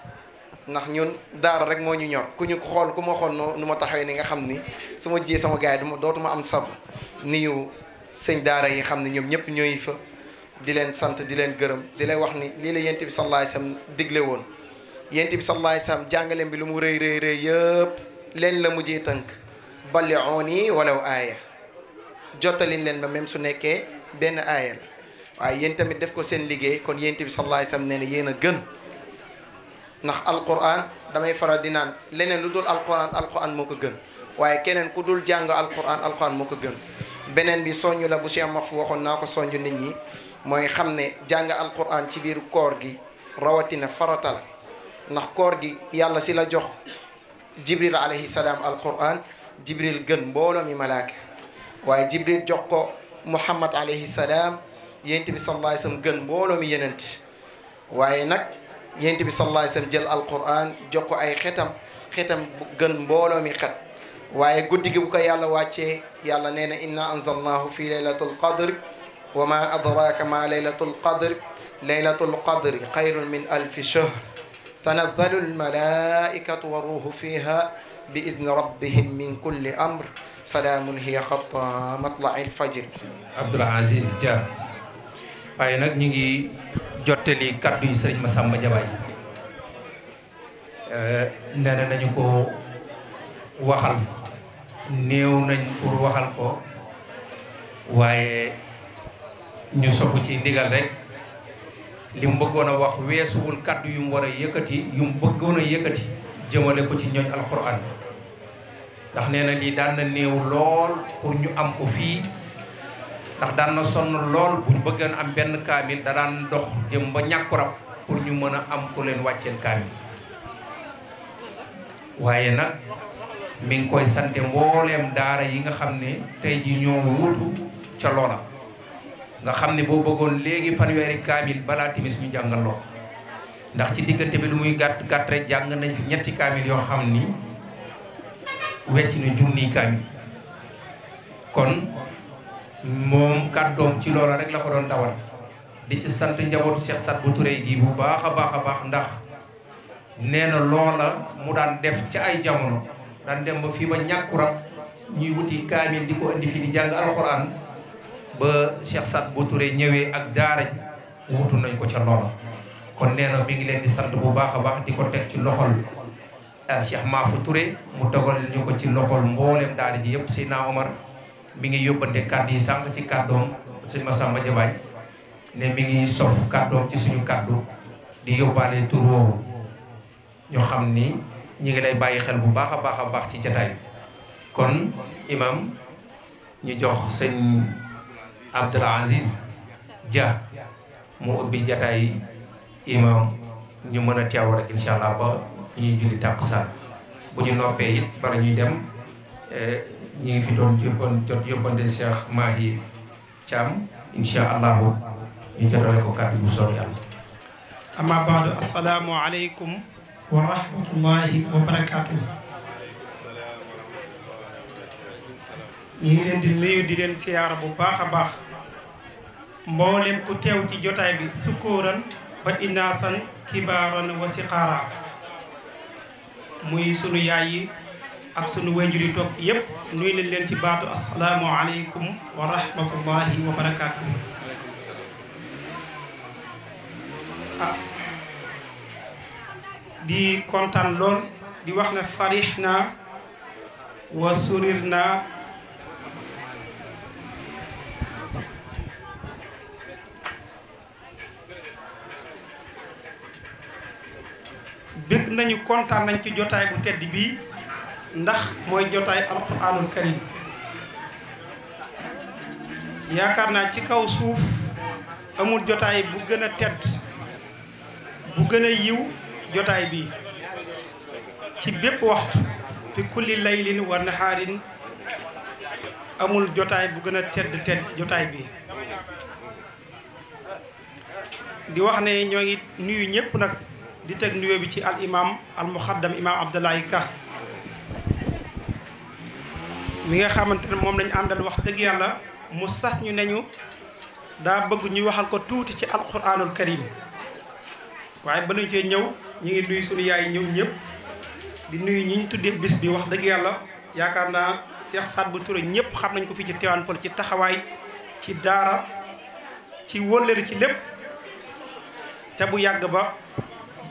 ndax ñun daara rek moo ñu ñor ku ñu ko xool ku ma xool nu ma taxawee ni nga xam ni su ma jiyee sama gars yi dootuma am sab niyu sëñ daara yi xam ne ñoom ñëpp ñooy fa di leen sant di leen gërëm di leen wax ni lii la yent bi sallallahu alayhi wasallam digle woon. yent bi sallallahu alayhi wasallam jàngaleem bi lu mu rëy rëy rëy yëpp leen la mujjee tënk balli'uni walaw aaya jottali leen ma même su nekkee benn aaya la waaye yéen tamit def ko seen liggéey kon yent bi sallallahu alayhi wasallam nee na yéen a gën ndax alquran damay faral di naan leneen lu dul alquran moo ko gën waaye keneen ku dul jàng alquran moo ko gën. beneen bi soñu la bu Cheikh Mahfou waxoon naa ko soñu nit ñi mooy xam ne jàng alquran ci biir koor gi rawatina farata la ndax koor gi yàlla si la jox jibril alayhi salaam alquran jibril gën mbooloo mi malaaka waaye jibril jox ko muhammad alayhi salaam yent bi sallallahu alayhi wasallam gën mbooloo mi yenent waaye nag yent bi sallallahu alayhi wasallam jël alquran jox ko ay xetam gën mbooloo mi xet waaye guddi gi bu ko yàlla wàccee yàlla nee na inna anzalnahu fi laylatul qadr wa ma adraka ma laylatul qadr laylatul qadri xayrun min alfi shahr tanazzalu almalaikatu wa ruuhu fiha bi izni rabbihim min kulli amr salaamun hiya hatta matla'il fajr. Abdoul Aziz Dia waaye nag ñu ngi jottali kaddu yi sëriñ Massamba Diabaye nee na nañu ko waxal néew nañ pour waxal ko waaye ñu sopp ci ndigal rek li mu bëggoon a wax weesuwul kaddu yu mu war a yëkkati yu mu bëggoon a yëkkati jëmale ko ci ñooñ alquran ndax nee na lii daan na néew lool pour ñu am ko fii ndax daan na sonn lool bu ñu bëggoon am benn kaamil da daan dox jëm ba ñàkkurab pour ñu mën a am ku leen wàcceel kaamil waaye nag mi ngi koy sante mbooleem daara yi nga xam ne tey ji ñoo wuutu ca loola nga xam ne boo bëggoon léegi fanweeri kaamil balaa timis ñu jàngal loo ndax ci diggante bi lu muy gàtt gàtt rek jàng nañ fi ñetti kaamil yoo xam ni wecc na junniy kaamil kon moom kàddoom ci loola rek la ko doon dawal di ci sant njabootu Cheikh Saad Bou Touré gi bu baax a baax ndax nee na loola mu daan def ci ay jamono daan dem ba fii ba ñàkkurab ñuy wuti kaamil di ko indi fi di jàng alxuraan ba Cheikh Saad Bou Touré ñëwee ak daara ji wutu nañ ko ca loola kon nee na mi ngi leen di sant bu baax a baax di ko teg ci loxol Cheikh Mahfou Touré mu dogal ñu ko ci loxol mboolem daara ji yëpp Seydina Omar mi ngi yóbbante kàddu yi sànq ci kàddoom sëñ Massamba Jabaay ne mi ngi sof kàddoom ci suñu kàddu di yóbbaale tur woowu ñoo xam ni ñi ngi lay bàyyi xel bu baax a baax ci jataay kon imam ñu jox sëñ Abdoul Aziz Dia mu ubbi jataay imam ñu mën a teew rek incha allah ba ñuy julli tàkkusaan bu ñu noppee it bala ñuy dem ñu ngi fi doon yóbbante Cheikh Mahi Thiam incha allahu ñu jotale ko kàddu bu soob yàlla. amma baadu assalaamu aleykum wa rahmatullahi wa barakaatu. ñu ngi leen di nuyu di leen siyaara bu baax a baax mboolem ku teew ci jotaay bi sukkóoran ba inaasan kibaaran wa siqaara muy sunu yaay yi ak sunu wayjur yi toog fi yépp nuyu nañ leen ci baatu assalaamu aleykum wa rahmatullahi wa barakaatu. di kontaan lool di wax ne farix na wa surir na bëgg nañu kontaan nañ ci jotaay bu tedd bii ndax mooy jotaay alquranul karim yaakaar naa ci kaw suuf amul jotaay bu gën a tedd bu gën a yiw jotaay bii ci bépp waxtu fi kulli laylin wa nahaarin amul jotaay bu gën a tedd jotaay bii di wax ne ñoo ngi nuyu ñëpp nag di teg nuyoo bi ci al imam al muxaddam imam Abdoulaye Ka mi nga xamante ne moom lañu àndal wax dëgg yàlla mu sas ñu neñu daa bëgg ñu waxal ko tuuti ci alquranul karim waaye ba ñu cee ñëw ñu ngi nuyu suñu yaay ñëw ñëpp di nuyu ñi ñu tuddee bis bi wax dëgg yàlla yaakaar naa Cheikh Sadbou Touré ñëpp xam nañ ko fii ci Tivaouane Peulh ci taxawaay ci daara ci wóllëri ci lépp te bu yàgg ba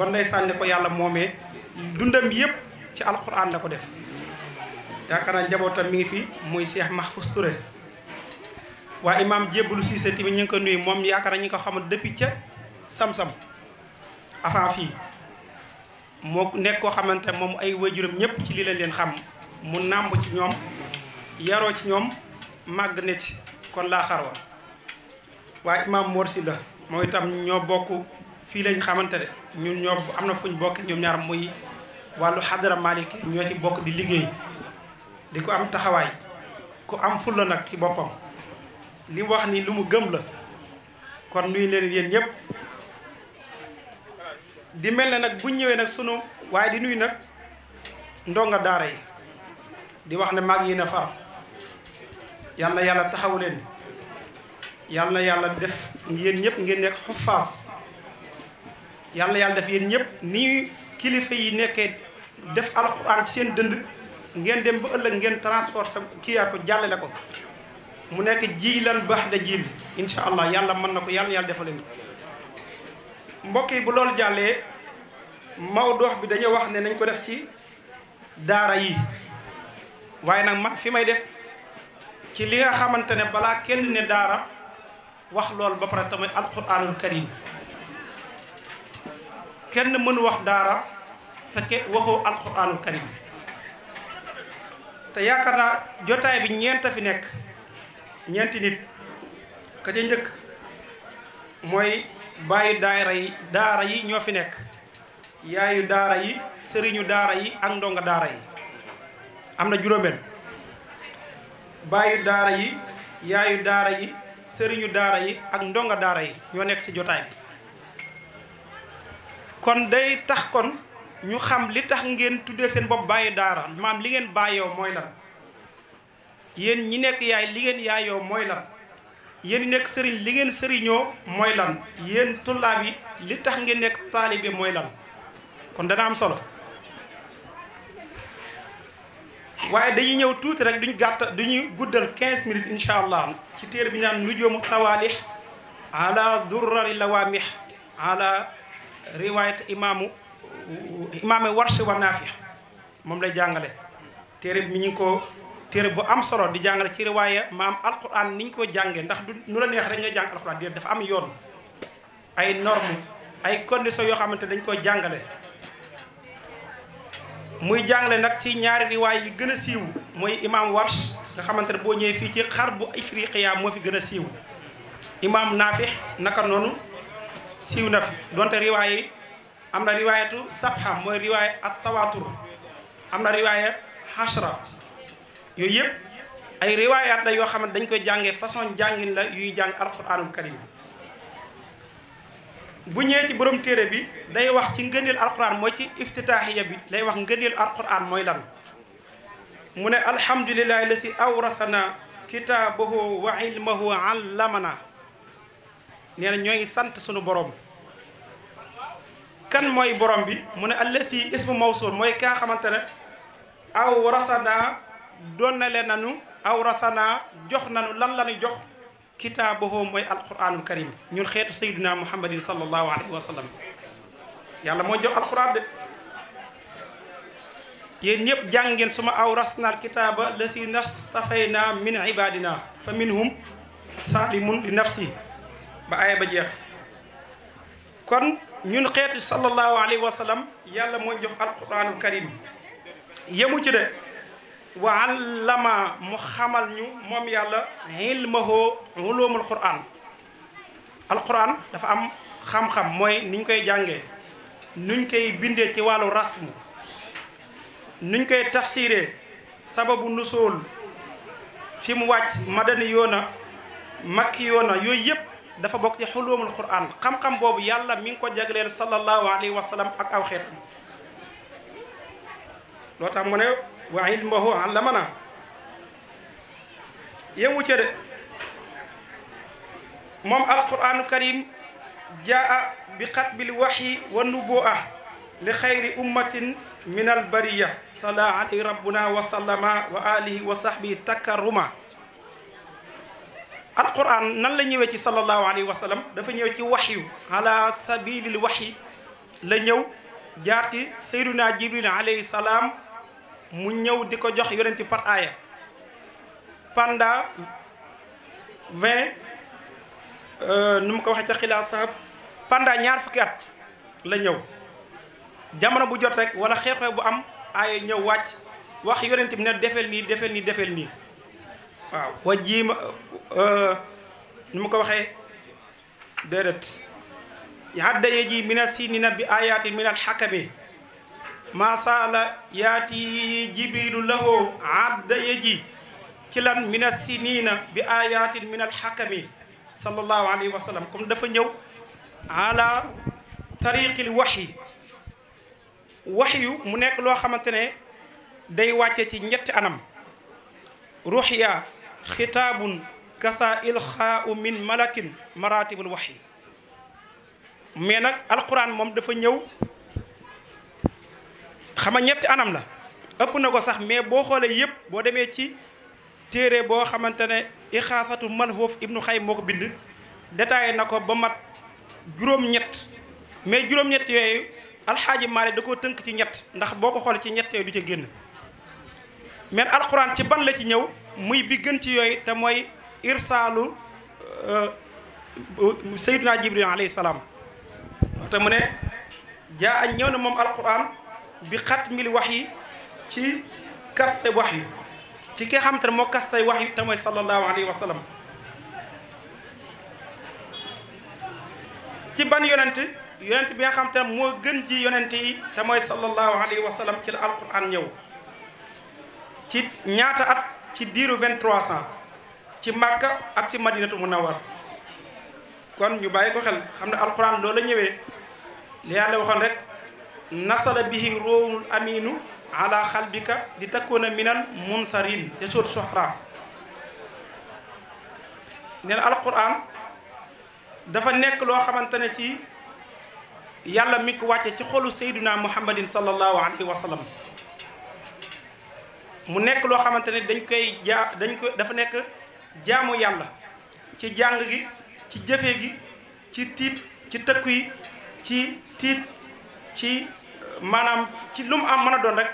ndeysaan ne ko yàlla moomee dundam yëpp ci alquran la ko def yaakaar naa njabootam mi ngi fi muy Cheikh Mahfous Touré waa imam Jébbalu Cissé tamit ñu ngi ko nuyu moom yaakaar naa ñi ko xamal depuis ca Sam-Sam avant fii moo nekk koo xamante moom ay waajuram ñëpp ci lii lañ leen xam mu nàmb ci ñoom yaroo ci ñoom màgg ne ci kon laa xarwa waaye imam Mor Sylla moom itam ñoo bokk fii lañ xamante ne ñun ñoo am na fuñ bokk ñoom ñaar muy wàllu xadara Malick ñoo ci bokk di liggéey di ko am taxawaay ku am fulla nag ci boppam li wax ni lu mu gëm la kon nuyu leen yéen ñëpp di mel ne nag buñ ñëwee nag sunu waaye di nuyu nag ndonga daara yi di wax ne mag yi na far yal na yàlla taxawu leen yal na yàlla def yéen ñëpp ngeen nekk xuffaas yal na yàlla def yéen ñëpp ni kilifa yi nekkee def alxuraan ci seen dënd ngeen dem ba ëllëg ngeen transport sa kiiyaa ko jàllale ko mu nekk jiilan baax da jiil insha allah yàlla mën na ko yàlla yàlla defal leen mbokk yi bu loolu jàllee mawdoox bi dañuy wax ne nañ ko def ci daara yi waaye nag man fi may def ci li nga xamante ne balaa kenn ne daara wax loolu ba pare tamit alquranul karim kenn mënu wax daara te waxoo alquranul karim te yaakaar naa jotaay bi ñeent a fi nekk ñeenti nit ka ca njëkk mooy bàyyi daara yi ñoo fi nekk yaayu daara yi sëriñu daara yi ak ndonga daara yi am na juróomeel bàyyi daara yi yaayu daara yi sëriñu daara yi ak ndonga daara yi ñoo nekk ci jotaay bi kon day tax kon ñu xam li tax ngeen tuddee seen bopp bàyyi daara maam li ngeen bàyyoo mooy lan yéen ñi nekk yaay li ngeen yaayoo mooy lan yéen ñi nekk sëriñ li ngeen sëriñoo mooy lan yéen tullaab yi li tax ngeen nekk taalibe mooy lan kon dana am solo waaye dañuy ñëw tuuti rek duñu guddal 15 minutes incha allah ci téere bi ñu naan nujuumu tawaalix ala durrari lawaamix ala riwaayat imaame Warsh wa Naafi moom lay jàngale téere bi mi ñu ko téere bu am solo di jàngale ci riwaaya maam alquran ni ñu ko jàngee ndax du nu la neex rek nga jàng alquran di dafa am yoon ay norme ay conditions yoo xamante dañ koy jàngale muy jàngale nag ci ñaari riwaay yi gën a siiw mooy imaam Warsh nga xamante ne boo ñëwee fii ci Xarbu Ifriqiya moo fi gën a siiw imaam Naafi naka noonu siiw na fi donte riwaay yi am na riwaayatu sabha mooy riwaaya at tawatur am na riwaaya hashra yooyu yëpp ay riwaayaat la yoo xam ne dañ koy jàngee façon jàngin la yuy jàng alquranul karim bu ñëwee ci borom téere bi day wax ci ngëneel alquran mooy ci iftitaahiya bi day wax ngëneel alquran mooy lan mu ne alhamdulillahi lasi awrasana kitaabahu wa ilmahu allamana nee na ñoo ngi sant sunu borom kan mooy borom bi mu ne allasi ismu mawsul mooy kaa xamante ne awrasana doon na leen nanu awrasana jox nanu lan la ñu jox kitaabahu mooy alquranul karim ñun xeetu sayyidina muhammadin sallallahu alayhi wa sallam yàlla moo jox alquran de yéen ñëpp jàng ngeen suma awrasnal kitaaba lasi nastafayna min ibadina fa minhum salimun li nafsi ba aaya ba jeex kon ñun xeetu sallallahu alayhi wa sallam yàlla moo jox alquranul karim yemu ci de wa allama mu xamal ñu moom yàlla ilmahu ulumul quran alquran dafa am xam-xam mooy niñ koy jàngee nuñ koy bindee ci wàllu rasmu nuñ koy tafsiree sababu nusool fi mu wàcc madani yoona makki yoona yooyu yëpp dafa bokk ci ulumul quran xam-xam boobu yàlla mi ngi ko jagleel sallallahu alayhi wa sallam ak aw xeetam loo tax mu ne wa ilmahu allamana yemu ci de moom alquranu karim jaa bi xatbil waxyi wa nubu'a li xayri ummatin min albariya sala alayhi rabbuna wa sallama wa alihi wa sahbihi takarruma alquran nan la ñëwee ci sallallahu alayhi wa sallam dafa ñëw ci waxyu ala sabilil waxyi la ñëw jaar ci sayyiduna jibril alayhi salaam mu ñëw di ko jox yonenti par aaya pendant 20 nu mu ko waxee ca xilaas sax pendant ñaar fukki at la ñëw jamono bu jot rek wala xeexoo bu am aaya ñëw wàcc wax yonenti bi ne defel nii defel nii defel nii waaw wa jiima nu mu ko waxee déedéet hadda yeji mina sinina bi ayatin min alxakami ma sala yaati jibrilu lahu adda yeji ci lan mina sinina bi ayatin min alxakami sallallahu alayhi wa sallam comme dafa ñëw ala tariqil waxyi waxyu mu nekk loo xamante ne day wàcce ci ñetti anam ruxya xitaabun kasa ilxaau min malakin maratibul waxyi mais nag alquran moom dafa ñëw xama ñetti anam la ëpp na ko sax mais boo xoolee yëpp boo demee ci téere boo xamante ne ixaasatu malhoof ibnu xay moo ko bind détaillé na ko ba mat juróom-ñett mais juróom-ñett yooyu alxaaji Maalik da koo tënk ci ñett ndax boo ko xoolee ci ñett yooyu du ca génn mais alquran ci ban la ci ñëw muy bi gën ci yooyu te mooy irsaalu sayyiduna jibril alayhi salaam waxta mu ne jaa añ ñëw na moom alquran bi xatmil wax yi ci kaste wax yi ci ki nga xamante ne moo kaste wax yi te mooy sallallahu alayhi wa sallam ci ban yonent bi nga xamante ne moo gën ji yonent yi te mooy sallallahu alayhi wa sallam ci la alquran ñëw ci ñaata at ci diiru 2300 ci Makka ak ci Madinatu Munawwar kon ñu bàyyi ko xel xam ne alquran loolu la ñëwee li yàlla waxoon rek nasala bihi ruuhul aminu ala xalbika di takkoona minal munsarin te suut Shu'ara nee na alquran dafa nekk loo xamante ne si yàlla mi ko wàcce ci xolu sayduna muhammadin sallallahu alayhi wa sallam mu nekk loo xamante ne dafa nekk jaamu yàlla ci jàng gi ci jëfe gi ci tiit ci tëkku yi ci tiit ci maanaam ci lu mu am mën a doon rek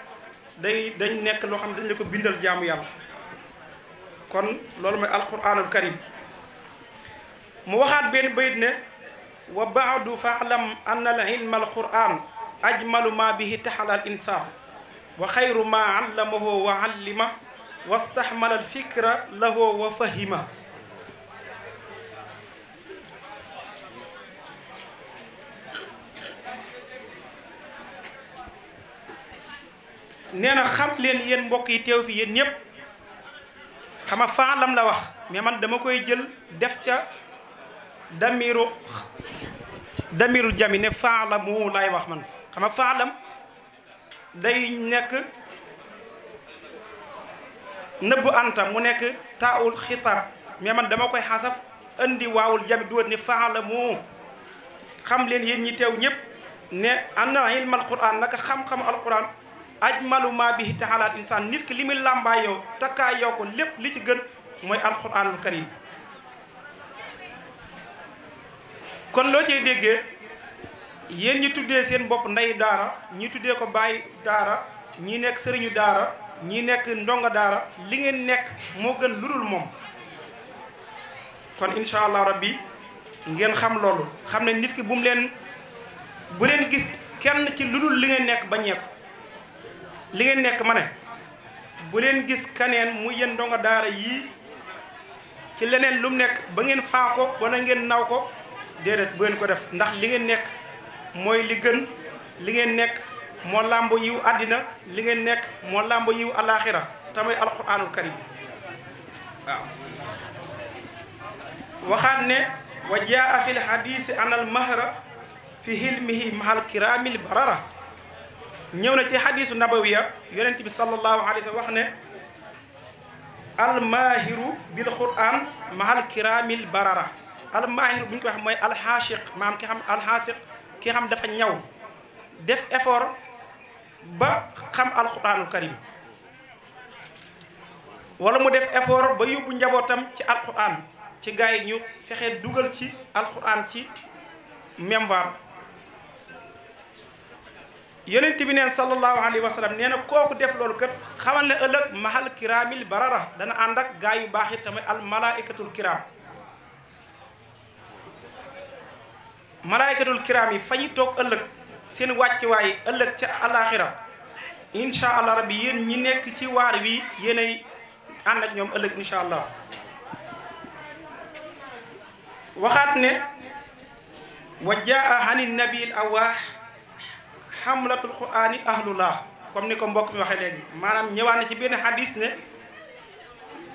dañ nekk loo xam ne dañ la ko bindal jaamu yàlla kon loolu mooy alquranul karim mu waxaat benn bayit ne wa baadu faalam anna al ilma alquran ajmalu ma bihi taxala al insan wa xayru ma allamahu wa allima wastaxmala al fikra lahu wa fahima nee na xam leen yéen mbokk yi teew fi yéen ñëpp xama faalam la wax mais man dama koy jël def ca damiru jami ne faalamu lay wax man xama faalam day nekk nëbbu anta mu nekk taawul xitaab mais man dama koy xasaf andi waawul jami duwat ne faalamu xam leen yéen ñi teew ñëpp ne anna ilmal quran naka xam-xam alquran ajmalu ma bihi taxalaat insaan nit ki li muy làmbaay yow takkaay yow ko lépp li ci gën mooy alquranul karim kon loo cay déggee yéen ñi tuddee seen bopp ndey daara ñi tuddee ko baay daara ñi nekk sëriñu daara ñi nekk ndongo daara li ngeen nekk moo gën lu dul moom kon incha allah rabbi ngeen xam loolu xam ne nit ki bu leen gis kenn ci lu dul li ngeen nekk ba ñeeku li ngeen nekk ma ne bu leen gis kaneen mu yéen ndongo daara yii ci leneen lu mu nekk ba ngeen faa ko wala ngeen naw ko déedéet bu ngeen ko def ndax li ngeen nekk mooy li gën li ngeen nekk moo làmbo yiw àddina li ngeen nekk moo làmbo yiw alaxira tamay alquranul karim waaw waxaat ne wa jaa fi l hadisi an al mahra fi hilmihi mahal kiramil barara ñëw na ci xadisu nabawiya yonent bi sallallahu alayhi wa sallam wax ne almaahiru bil quran mahal kiramil barara almaahiru bu ñu ko wax mooy alxaasiq maanaam ki xam alxaasiq ki xam dafa ñaw def effort ba xam alquranul karim wala mu def effort ba yóbbu njabootam ci alquran ci gars yi ñu fexe dugal ci alquran ci mémoire yonent bi neen sallallahu alayhi wa sallam nee na kooku def loolu kat xamal ne ëllëg mahal kiramil barara dana ànd ak gaa yu baax yi tamit al malaikatul kiram malaikatul kiram yi fa ñu toog ëllëg seen wàccuwaay ëllëg ca alaxira incha allah rabbi yéen ñi nekk ci waar wi yéenay ànd ak ñoom ëllëg incha allah waxaat ne wa jaa hani nabil awaax xamlatul qur'ani ahlullah comme ni ko mbokk mi waxee léegi maanaam ñëwaat na ci benn hadis ne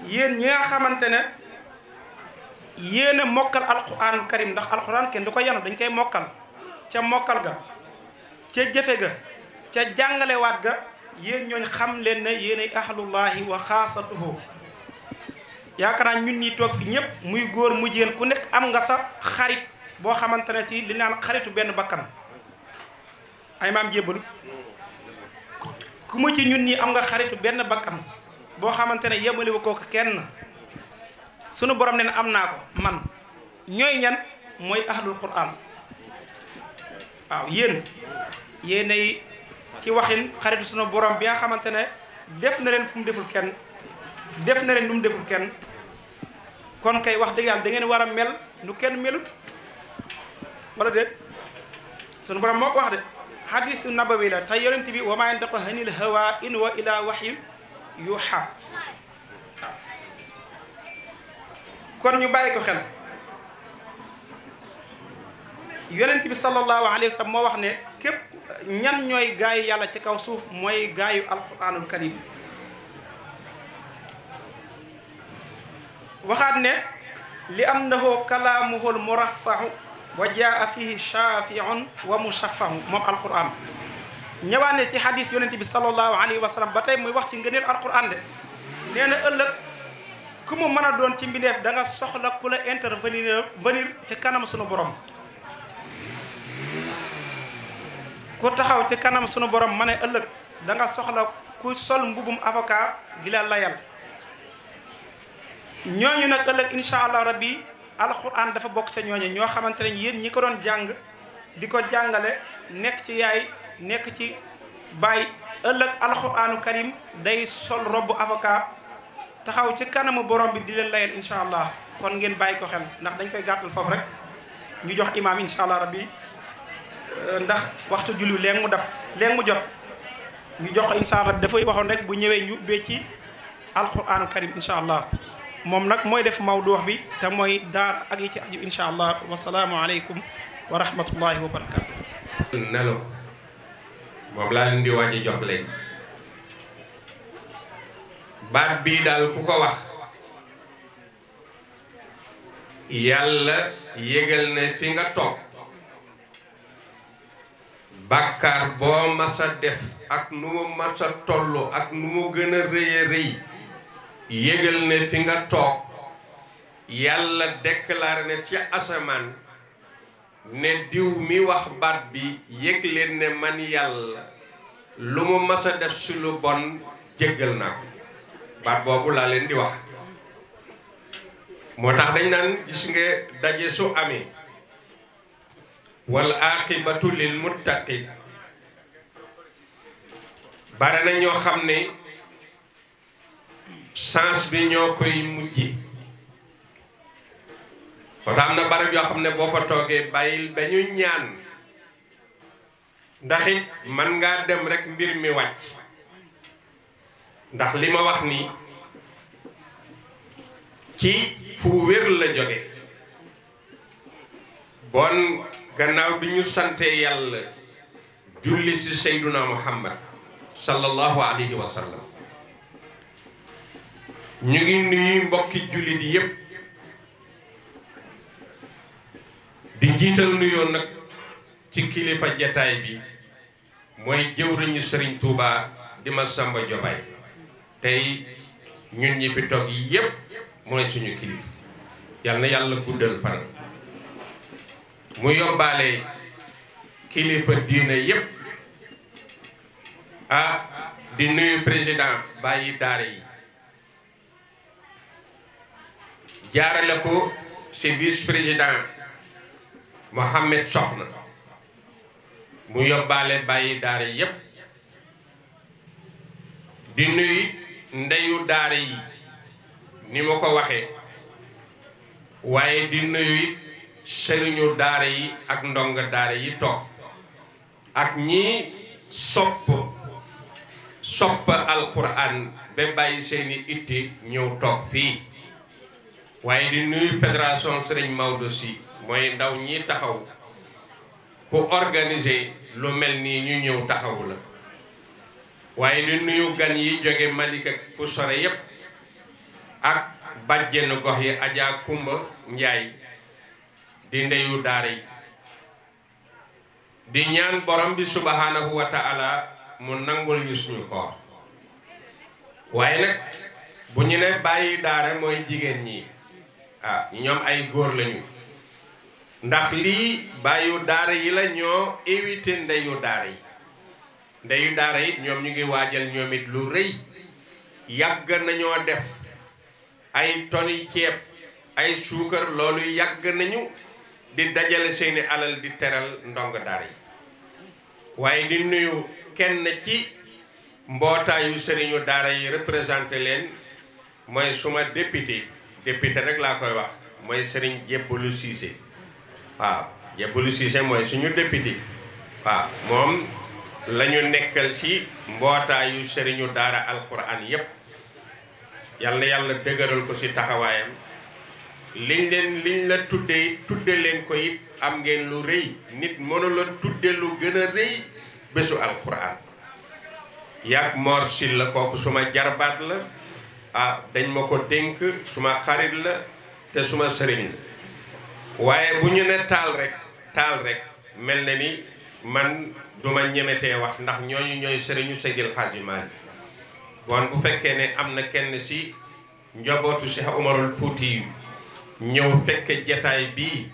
yéen ñi nga xamante ne yéen a mokkal alquranul karim ndax alquran kenn du ko yanu dañ koy mokkal ca mokkal ga ca jëfe ga ca jàngalewaat ga yéen ñooñ xam leen ne yéenay ahlullahi wa xaasatuhu yaakaar naa ñun ñi toog fi ñëpp muy góor mu jigéen ku nekk am nga sa xarit boo xamante ne si li naan xaritu benn bakkan ay maam jébbalu ku mu ci ñun ñi am nga xaritu benn bakkan boo xamante ne yemale ko kenn sunu borom ne am naa ko man ñooy ñan mooy ahlul quran waaw yéenay ci waxin xaritu sunu borom bi nga xamante ne def na leen fu mu deful kenn def na leen lu mu deful kenn kon kay wax dëgg yàlla da ngeen war a mel nu kenn melut wala déet sunu borom moo ko wax de hadis nabawi la te yonent bi wa maa yantiqu anil hawa in wa ila wahyu yuha kon ñu bàyyi ko xel yonent bi sallallahu alayhi wa sallam moo wax ne képp ñan ñooy gaayu yàlla ci kaw suuf mooy gaayu alquranul karim waxaat ne li annahu kalaamuhul muraffahu wa jaa fihi shafiun wa musaffahu moom alquran ñëwaat ne ci hadis yonent bi sallallahu alayhi wa sallam ba tey muy wax ci ngëneel alquran de nee na ëllëg ku mu mën a doon ci mbindeef da nga soxla ku la intervenir ci kanam sunu borom ku taxaw ci kanam sunu borom ma ne ëllëg da nga soxla ku sol mbubum avocat di la layal ñooñu nag ëllëg incha allah rabbi alquran dafa bokk ca ñooñu ñoo xamante ne yéen ñi ko doon jàng di ko jàngale nekk ci yaay nekk ci baay ëllëg alxuraanu karim day sol robbu avocat taxaw ci kanamu borom bi di leen layal incha allah kon ngeen bàyyi ko xel ndax dañ koy gàttal foofu rek ñu jox imaam incha allah rabbi ndax waxtu julli léegi mu dab léegi mu jot ñu jox ko incha allah dafay waxoon rek bu ñëwee ñu ubbee ci alxuraanu karim incha allah moom nag mooy def mawdu bi te mooy daar ak yi ci aju incha allah wasalaamu aleykum wa rahmatullahi wa barakatu nelo moom laa leen di waaj a jox léegi baat bii daal ku ko wax yàlla yégal ne fi nga toog bàkkaar boo masa def ak nu mu masa tollu ak nu mu gën a rëy rëy yégal ne fi nga toog yàlla déclaré ne ci asamaan ne diw mi wax baat bi yëg leen ne man yàlla lu mu mas a def si lu bon jéggal naa ko baat boobu laa leen di wax moo tax dañ naan gis nga daje su amee wal aqibatu lil muttaqin bare na ñoo xam ne sens bi ñoo koy mujji kon am na barab yoo xam ne boo fa toogee bàyyil ba ñu ñaan ndax it man ngaa dem rek mbir mi wàcc ndax li ma wax ni ci fu wér la jóge bon gannaaw bi ñu sante yàlla julli ci Seyduna Muhammad sallallahu alayhi wa sallam ñu ngi nuyu mbokki jullit yépp di jiital nuyoo nag ci kilifa jataay bi mooy jëwriñu Sëriñ Tuuba di Massamba Jobaay tey ñun ñi fi toog yépp mooy suñu kilifa yal na yàlla guddal fan mu yóbbaale kilifa diina yépp di nuyu président bàyyi daara yi jaarale ko ci vice président Mohamed Soxna mu yóbbaale bàyyi daara yépp di nuyu ndeyu daara yi ni ma ko waxee waaye di nuyu sëriñu daara yi ak ndongo daara yi toog ak ñi sopp alquran ba bàyyi seeni itti ñëw toog fii waaye di nuyu fédération Sëriñ Maodo Sy mooy ndaw ñi taxaw ku organiser lu mel nii ñu ñëw taxawu la waaye di nuyu gan yi jóge Malick ak fu sore yépp ak bàjjenu gox yi Adja Kumba Njaay di ndeyu daara yi di ñaan borom bi subhanahu wa ta'ala mu nangul ñu suñu koor waaye nag bu ñu ne bàyyi daara mooy jigéen ñi ñoom ay góor lañu ndax lii bàyyu daara yi la ñoo éviter ndeyu daara yi ndeyu daara yi ñoom ñu ngi waajal ñoom it lu rëy yàgg nañoo def ay toni ceeb ay suukar loolu yàgg nañu di dajale seeni alal di teral ndongo daara yi waaye di nuyu kenn ci mbootaayu sëriñu daara yi représenté leen mooy suma député rek laa koy wax mooy sëriñ Jébbalu Siise waaw Jébbalu Siise mooy suñu député waaw moom la ñu nekkal ci mbootaayu sëriñu daara alquran yépp yal na yàlla dëgëral ko ci taxawaayam liñ la tudde leen ko it am ngeen lu rëy nit mënula tudde lu gën a rëy bésu alquran yaag Mor Sil la kooku suma jarbaat la dañ ma ko dénk suma xarit la te suma sëriñ la waaye bu ñu ne taal rek mel na ni man duma ñemetee wax ndax ñooñu ñooy sëriñu Seydil Hadji Malick bon bu fekkee ne am na kenn ci njobootu Cheikh Umarul Fuuti ñëw fekk jataay bii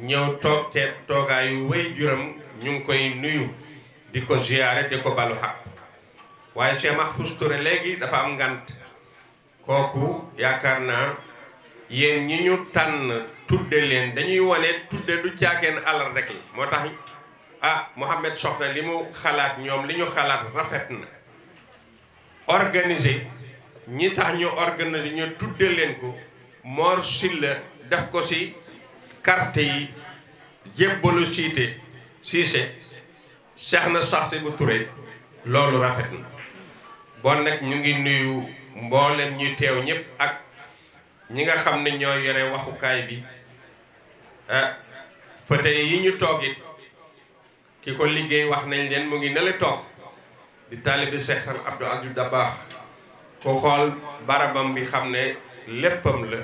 ñëw toog te toogaayu way juram ñu ngi koy nuyu di ko ziyaare di ko balu xaq waaye Cheikh Mahfouz Touré léegi dafa am ngant kooku yaakaar naa yéen ñi ñu tànn tudde leen dañuy wane tudde du caakeen alal rek la moo tax Mouhamed Soxna li mu xalaat ñoom li ñu xalaat rafet na organiser ñi tax ñu organiser ñu tudde leen ko Mor Sylla def ko ci carte yi jébbalu siite Cissé Cheikh na saxte bu Touré loolu rafet na bon nag ñu ngi nuyu mboolem ñuy teew ñëpp ak ñi nga xam ne ñoo yore waxukaay bi fauteuil yi ñu toog it ki ko liggéey wax nañ leen mu ngi ne la toog di taalibi Cheikh Abdou Aziz Dabakh ko xool barabam bi xam ne léppam la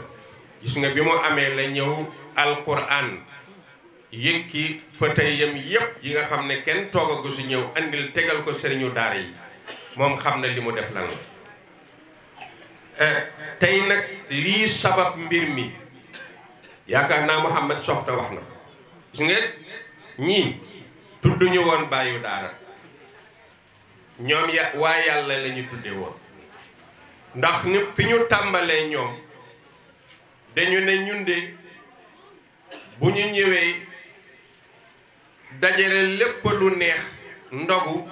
gis nga bi mu amee la ñëw alquran yëkki fauteuil yam yépp yi nga xam ne kenn toogagu si ñëw andil tegal ko sëriñu daara yi moom xam na li mu def lan la tey nag lii sabab mbir mi yaakaar naa Mouhamed Soxna wax na ko gis nga ñii tudduñu woon bàyyu daara ñoom waa yàlla la ñu tudde woon ndax ni fi ñu tàmbalee ñoom dañu ne ñun de bu ñu ñëwee dajale lépp lu neex ndogu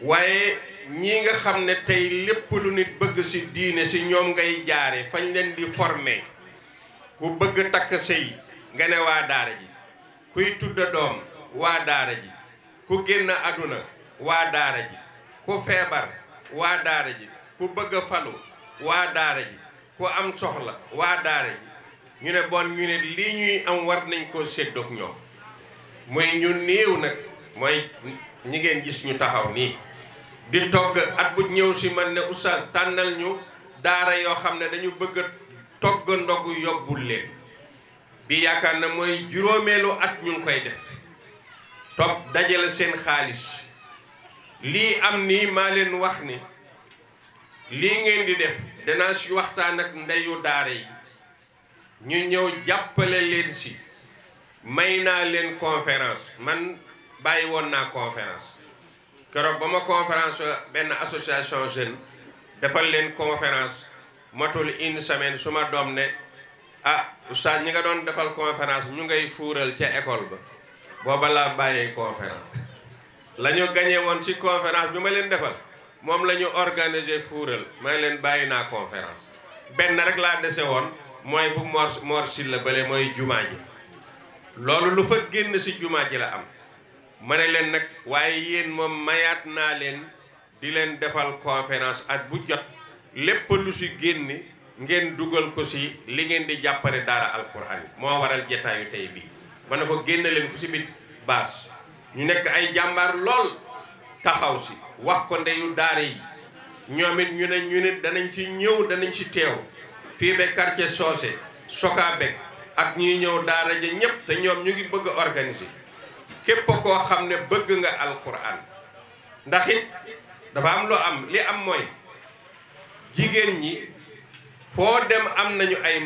waaye ñii nga xam ne tey lépp lu nit bëgg ci diine ci ñoom ngay jaare fañ leen di former ku bëgg takk sëy nga ne waa daara ji kuy tudda doom waa daara ji ku génn àdduna waa daara ji ku feebar waa daara ji ku bëgg a falu waa daara ji ku am soxla waa daara ji ñu ne bon ñu ne lii ñuy am war nañ koo séddoog ñoom mooy ñu néew nag mooy ñi ngeen gis ñu taxaw nii di togg at bu ñëw si man ne oustaz tànnal ñu daara yoo xam ne dañu bëgg a togg ndogu yóbbul leen bi yaakaar na mooy juróomeelu at ñu ngi koy def toog dajale seen xaalis lii am nii maa leen wax ni lii ngeen di def danaa si waxtaan ak ndeyu daara yi ñu ñëw jàppale leen si may naa leen conférence man bàyyi woon naa conférence keroog ba ma conférence benn association jeune defal leen conférence matul une semaine su ma doom ne oustaz ñi nga doon defal conférence ñu ngay fuural ca école ba booba laa bàyyee conférence la ñu gañe woon ci conférence bi ma leen defal moom la ñu organiser fuural may leen bàyyi naa conférence benn rek laa dese woon mooy bu Mor Sylla bale mooy jumaa ji loolu lu fa génn ci jumaa ji la am ma ne leen nag waaye yéen moom mayaat naa leen di leen defal conférence at bu jot lépp lu ci génn ngeen dugal ko ci li ngeen di jàppale daara alquran moo waral jataayu tey bii ma ne ko génn leen ko ci bit baas ñu nekk ay jàmbaar lool taxaw ci wax ko ndeyu daara yi ñoom it ñu ne danañ ci ñëw danañ ci teew fii ba quartier Socé Sokabek ak ñuy ñëw daara ja ñépp te ñoom ñu ngi bëgg a organiser képp koo xam ne bëgg nga alquran ndax it dafa am lu am li am mooy jigéen ñi foo dem am nañu ay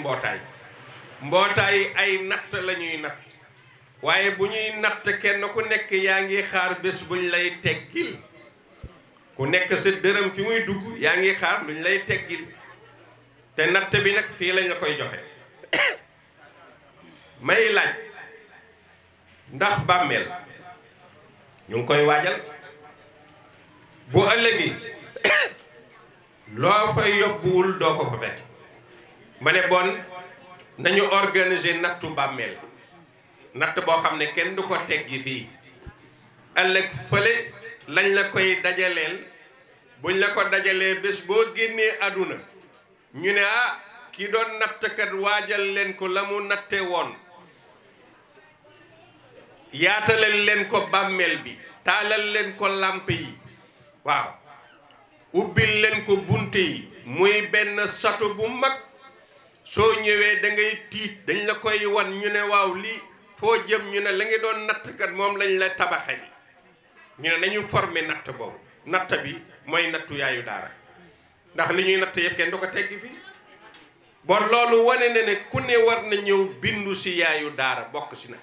mbootaay ay natt la ñuy natt waaye bu ñuy natt kenn ku nekk yaa ngi xaar bés buñ lay teggil ku nekk sa dërëm fi muy dugg yaa ngi xaar luñ lay teggil te natt bi nag fii lañ la koy joxe may laaj ndax bàmmeel ñu ngi koy waajal bu ëllëgi loo fay yóbbuwul doo ko fa fekk ma ne bon nañu organiser nattu bàmmeel natt boo xam ne kenn du ko teggi fii ëllëg fële lañ la koy dajaleel buñ la ko dajalee bés boo génnee àdduna ñu ne ki doon nattkat waajal leen ko la mu natte woon yaatalal leen ko bàmmeel bi taalal leen ko làmp yi waaw ubbil leen ko bunte yi muy benn sato bu mag soo ñëwee da ngay tiit dañ la koy wan ñu ne waaw lii foo jëm ñu ne la nga doon nattkat moom lañ la tabaxe bi ñu ne nañu formé natt boobu natt bi mooy nattu yaayu daara ndax li ñuy natt yëpp kenn du ko teggi fii bon loolu wane na ne ku ne war na ñëw bindu si yaayu daara bokk si na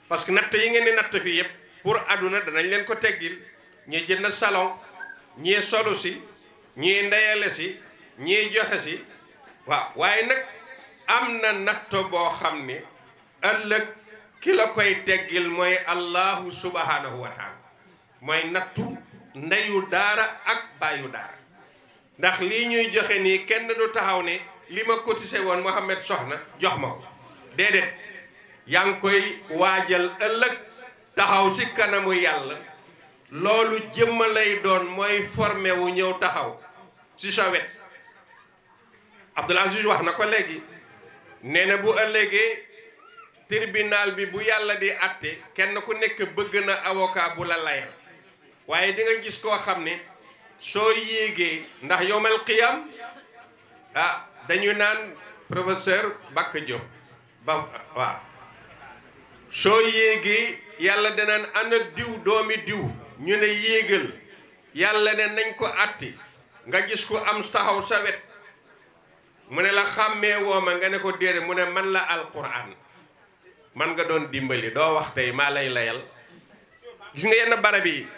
parce que natt yi ngeen di natt fii yëpp pour àdduna danañ leen ko teggil ñii jënd salon ñii solu si ñii ndeyale si ñii joxe si waaw waaye nag am na natto boo xam ne ëllëg ki la koy teggil mooy allahu subhanahu wa taala mooy nattu ndeyu daara ak bàyyu daara ndax lii ñuy joxe nii kenn du taxaw ne li ma cotisé woon Mouhamed Soxna jox ma ko déedéet yaa ngi koy waajal ëllëg taxaw ci kanamu yàlla loolu jëmma lay doon mooy formé wu ñëw taxaw ci sa wet Abdoul Aziz wax na ko léegi nee na bu ëllëgee tribunal bi bu yàlla di atte kenn ku nekk bëgg na avocat bu la layal waaye di nga gis koo xam ne soo yéegee ndax yowmal qiyam dañu naan professeur Bakka Diop ba waaw soo yéegee yàlla danaan ana diw doomi diw ñu ne yéegal yàlla ne nañ ko atti nga gis ku am taxaw sa wet mu ne la xàmmee wooma nga ne ko déere mu ne man la alquran man nga doon dimbali doo wax tey maa lay layal gis nga yenn barab yi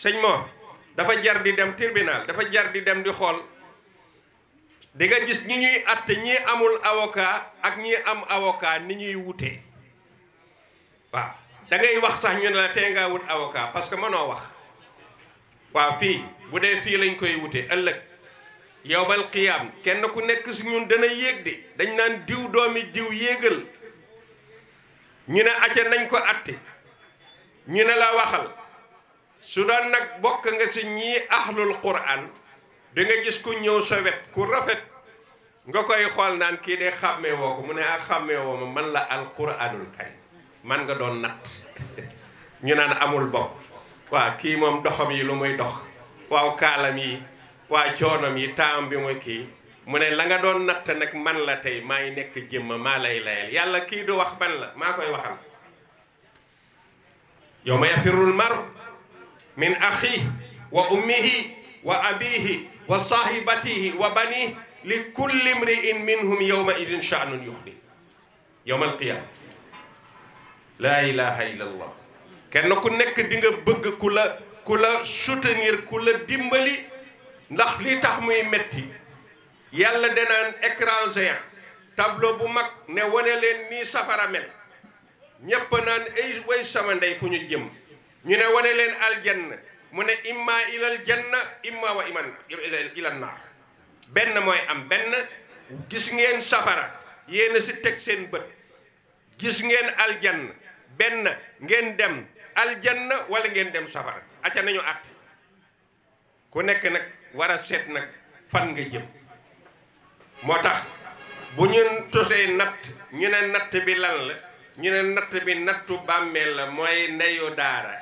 sëñ moo dafa jar di dem tribunal dafa jar di dem di xool di nga gis ñi ñuy atte ñi amul avocat ak ñi am avocat ni ñuy wutee waaw da ngay wax sax ñu ne la tey ngaa wut avocat parce que mënoo wax waaw fii bu dee fii lañ koy wute ëllëg yowmal qiyaam kenn ku nekk si ñun dana yéeg de dañ naan diw doomi diw yéegal ñu ne acca nañ ko atte ñu ne la waxal su doon nag bokk nga si ñii ahlul quran da nga gis ku ñëw sa wet ku rafet nga koy xool naan kii de xàmmee woo ko mu ne ak xàmmee woo ma man la alquranul karim man nga doon natt ñu naan amul bopp waa kii moom doxam yi lu muy dox waaw kaalam yi waa coonam yi taam bi muy kii mu ne la nga doon natt nag man la tey maay nekk jëmma maa lay layal yàlla kii du wax man la maa koy waxal yawma yafirrul mar min axi wa ummihi wa abihi wa sahibatihi wa banihi li kulli imri'in minhum yawma idin sha'nun yuxni yawma alqiyama laa ilaha illa allah kenn ku nekk di nga bëgg ku la soutenir ku la dimbali ndax li tax muy metti yàlla danaan écran géant tableau bu mag ne wane leen nii safara mel ñépp naan ay way sama ndey fu ñu jëm ñu ne wane leen aljanna mu ne imma ilal janna imma wa iman ilal naar benn mooy am benn gis ngeen safara yéen a si teg seen bët gis ngeen aljanna benn ngeen dem aljanna wala ngeen dem safara acca nañu at ku nekk nag war a seet nag fan nga jëm moo tax bu ñu tosee natt ñu ne natt bi lan la ñu ne natt bi nattu bàmmeel la mooy ndeyu daara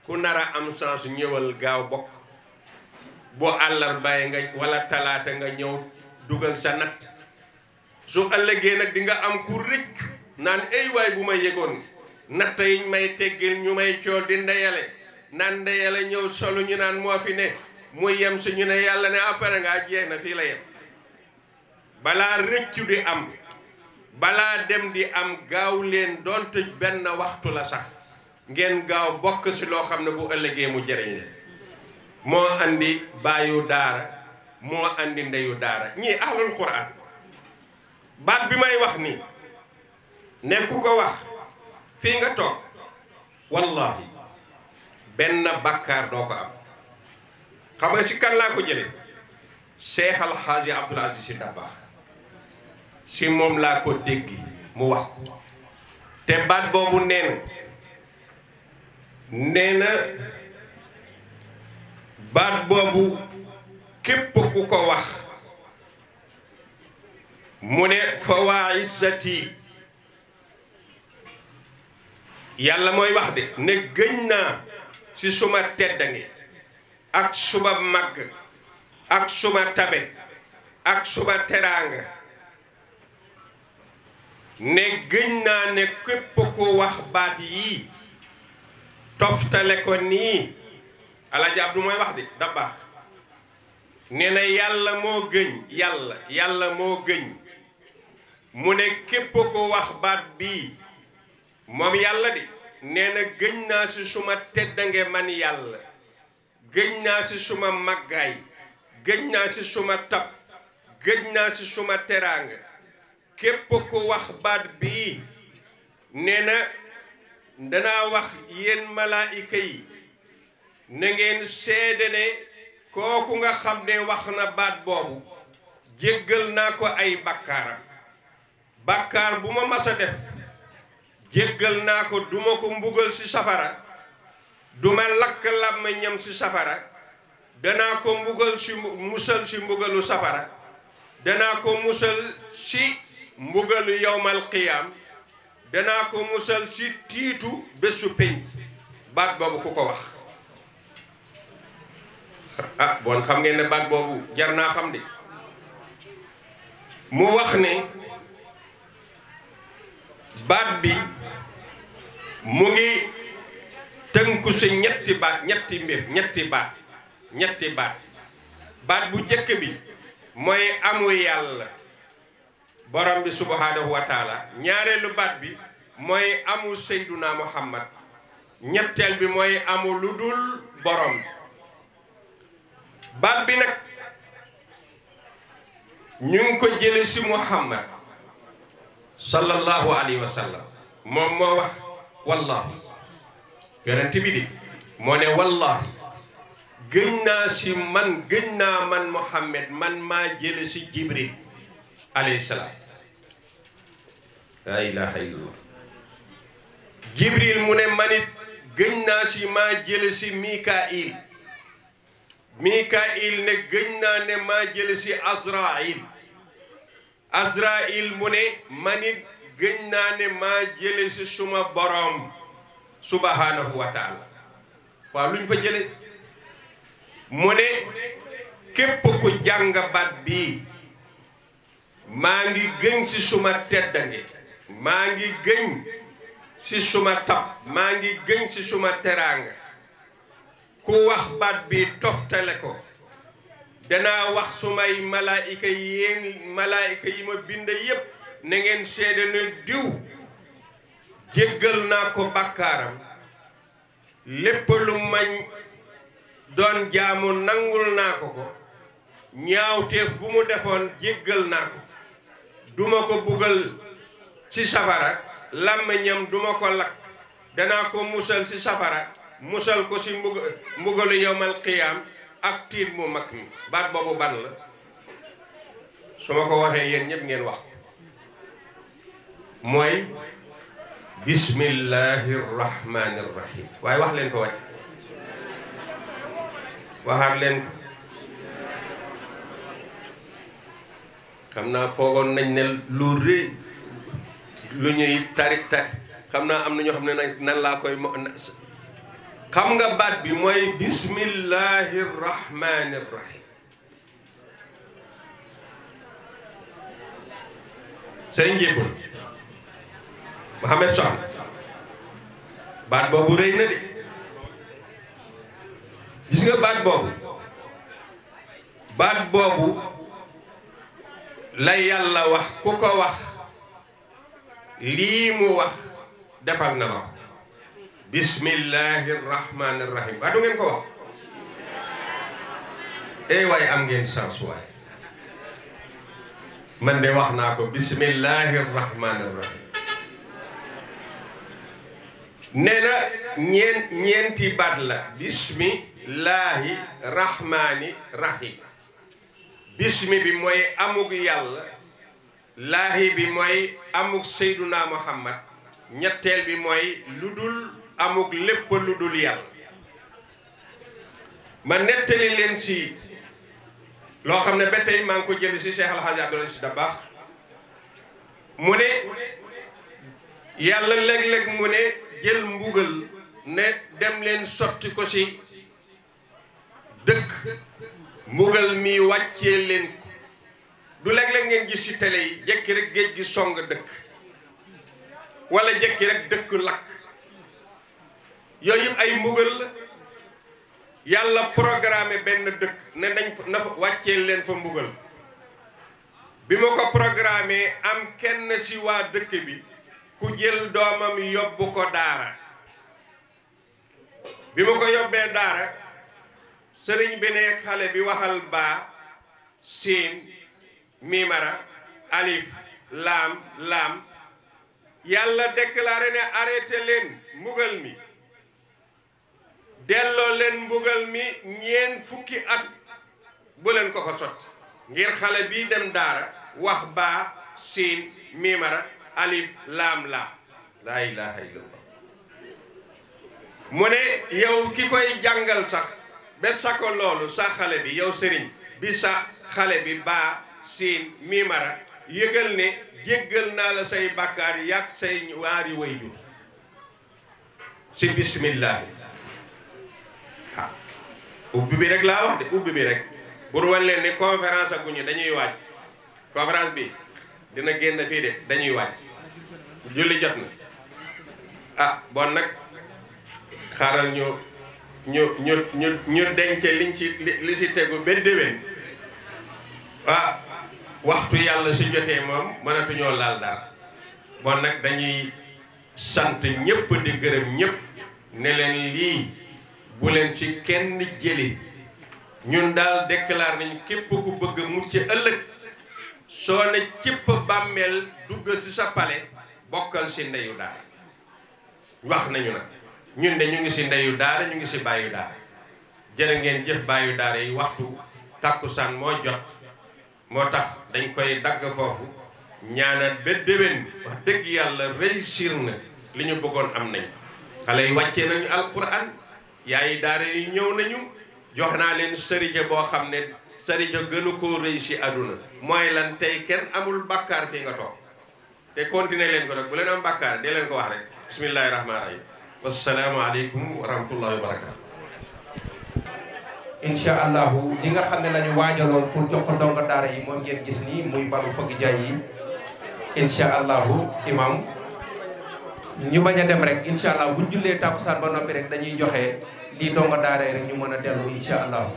ku nar a am chance ñëwal gaaw bokk boo àllarbaay nga wala talaata nga ñëw dugal sa natt su ëllëgee nag di nga am ku rëcc naan ay waay bu ma yëgoon natt yiñ may teggil ñu may cool di ndeyale naan ndeyale ñëw solu ñu naan moo fi ne muy yem si ñu ne yàlla ne après ngaa jeex na fii la yem balaa rëccu di am balaa dem di am gaaw leen doonte benn waxtu la sax ngeen gaaw bokk si loo xam ne bu ëllëgee mu jëriñ leen moo andi baayu daara moo andi ndeyu daara ñii ahlul quran baat bi may wax nii ne ku ko wax fii nga toog wallahi benn bakkaar doo ko am xam nga si kan laa ko jële Cheikh Al Hadji Abdoul Aziz Sy Dabakh si moom laa ko déggi mu wax ko te baat boobu nee na baat boobu képp ku ko wax mu ne fa waa izzati yàlla mooy wax de ne gëñ naa ci suma teddange ak suma màgg ak suma tabe ak suma teraanga ne gëñ naa ne képp ku wax baat yii toftale ko nii Alaaji Abdu mooy wax de Dabakh nee na yàlla moo gëñ yàlla moo gëñ mu ne képp ko wax baat bii moom yàlla di nee na gëñ naa ci suma teddange man yàlla gëñ naa ci suma màggaay gëñ naa ci suma tab gëñ naa ci suma teraanga képp ku wax baat bii nee na danaa wax yéen malaayika yi na ngeen seede ne kooku nga xam ne wax na baat boobu jéggal naa ko ay bakkaaram bakkaar bu ma mas a def jéggal naa ko duma ko mbugal ci safara duma lakk làmmiñam ci safara danaa ko mbugal ci musal ci mbugalu safara danaa ko musal ci mbugalu yowmal qiyaam danaa ko musal ci tiitu bésu pénc baat boobu ku ko wax ah bon xam ngeen ne baat boobu jar naa xam de mu wax ne baat bi mu ngi tënku ci ñetti baat ñetti baat bu jëkk bi mooy amu yàlla borom bi subhanahu wa taala ñaareelu baat bi mooy amu seyduna muhammad ñetteel bi mooy amu lu dul borom bi baat bi nag ñu ngi ko jële ci muhammad sallallahu alayhi wa sallam moom moo wax wallahi yonent bi di moo ne wallahi gëñ naa man muhammad man maa jële ci jibril alayhi salaam la ilaha illallah jibril mu ne manit gëñ naa ci maa jële ci mikail ne gëñ naa ne maa jële ci azrail mu ne manit gëñ naa ne maa jële ci suma borom subhanahu wa taala waaw lu ñu fa jële mu ne képp ku jàng baat bii maa ngi gëñ ci suma teddange maa ngi gëñ ci suma tab maa ngi gëñ ci suma teraanga ku wax baat bi toftale ko danaa wax sumay malaayika yéen malaayika yi ma bind yépp na ngeen seede ne diw jéggal naa ko bàkkaaram lépp lu mañ doon jaamu nangul naa ko ko ñaawteef bu mu defoon jéggal naa ko duma ko bugal ci safara làmmiñam duma ko lakk danaa ko musal ci safara musal ko ci mbugalu yowmal qiyaam ak tiit mu mag mi baat boobu ban la su ma ko waxee yéen ñëpp ngeen wax mooy bismillahi rahmani rahim waaye wax leen ko wàcc waxaat leen ko xam naa foogoon nañ ne lu rëy lu ñuy tarik xam naa am na ñoo xam ne nan laa koy xam nga baat bi mooy bismillahi rahmani rahim sëriñ njébbal Mohamed Sow baat boobu rëy na de gis nga baat boobu la yàlla wax ku ko wax lii mu wax defal na la ko bismillahi rahmani rahim waa du ngeen ko wax waaye am ngeen chance waaye man de wax naa ko bismillahi rahmani rahim nee na ñeenti baat la bismillahi rahmani rahim bismi bi mooy amug yàlla laahi bi mooy amug seyduna muhammad ñetteel bi mooy lu dul amug lépp lu dul yàlla ma nettali leen si loo xam ne ba tey maa ngi ko jëli si Cheikh Alhaji Abdoul Aziz Dabakh mu ne yàlla léeg-léeg mu ne jël mbugal ne dem leen sotti ko ci dëkk mbugal mi wàccee leen ko du léeg-léeg ngeen gis ci télé yi jekki rek géej gi song dëkk wala jekki rek dëkk lakk yooyu yëpp ay mbugal la yàlla programme benn dëkk ne dañ na wàccee leen fa mbugal bi ma ko programme am kenn ci waa dëkk bi ku jël doomam yóbbu ko daara bi ma ko yóbbee daara sëriñ bi ne xale bi waxal baa siin mimara alif laam laam yàlla déclaré ne arrêté leen mbugal mi delloo leen mbugal mi ñeen fukki at bu leen ko ko sot ngir xale bii dem daara wax baa siin miimara alif laam laam laa ilaha illallah mu ne yow ki koy jàngal sax ba sa ko loolu sa xale bi yow sëriñ bi sa xale bi baa siin miimara yëgal ne jéggal naa la say bàkkaar yàgg say waari way jur si bismillahi ah ubbi bi rek laa wax de ubbi bi rek pour wan leen ne conférence ak guñu dañuy waaj conférence bi dina génn fii de dañuy waaj julli jot na ah bon nag xaaral ñu denc liñ ci li si tegu ba déwén ah waxtu yàlla su jotee moom mënatuñoo laal dara bon nag dañuy sant ñëpp di gërëm ñëpp ne leen lii bu leen ci kenn jëli ñun daal déclare nañ képp ku bëgg mucc ëllëg soo ne cëpp bàmmeel dugg ci sa pale bokkal ci ndeyu daara wax nañu nag ñun de ñu ngi ci ndeyu daara ñu ngi ci bàyyu daara jërë ngeen jëf bàyyu daara yi waxtu tàkkusaan moo jot moo tax dañ koy dagg foofu ñaanal ba déwén wax dëgg yàlla réussir na li ñu bëggoon am nañ xale yi wàccee nañu alquran yaayi daara yi ñëw nañu jox naa leen sërija boo xam ne sërija gënu koo réussir àdduna mooy lan tey kenn amul bàkkaar fii nga toog te continuer leen ko rek bu leen am bàkkaar dee leen ko wax rek bismillahi rahmaani rahim wassalaamu aleykum wa rahmatullahi wa barakatu incha allahu li nga xam ne lañu waajaloon pour jox ko ndongo daara yi moom ngeen gis nii muy balu fëgg jaay yi incha allahu imam ñu bañ a dem rek incha allah bu jullee tàkkusaan ba noppi rek dañuy joxe lii ndongo daara yi rek ñu mën a dellu incha allahu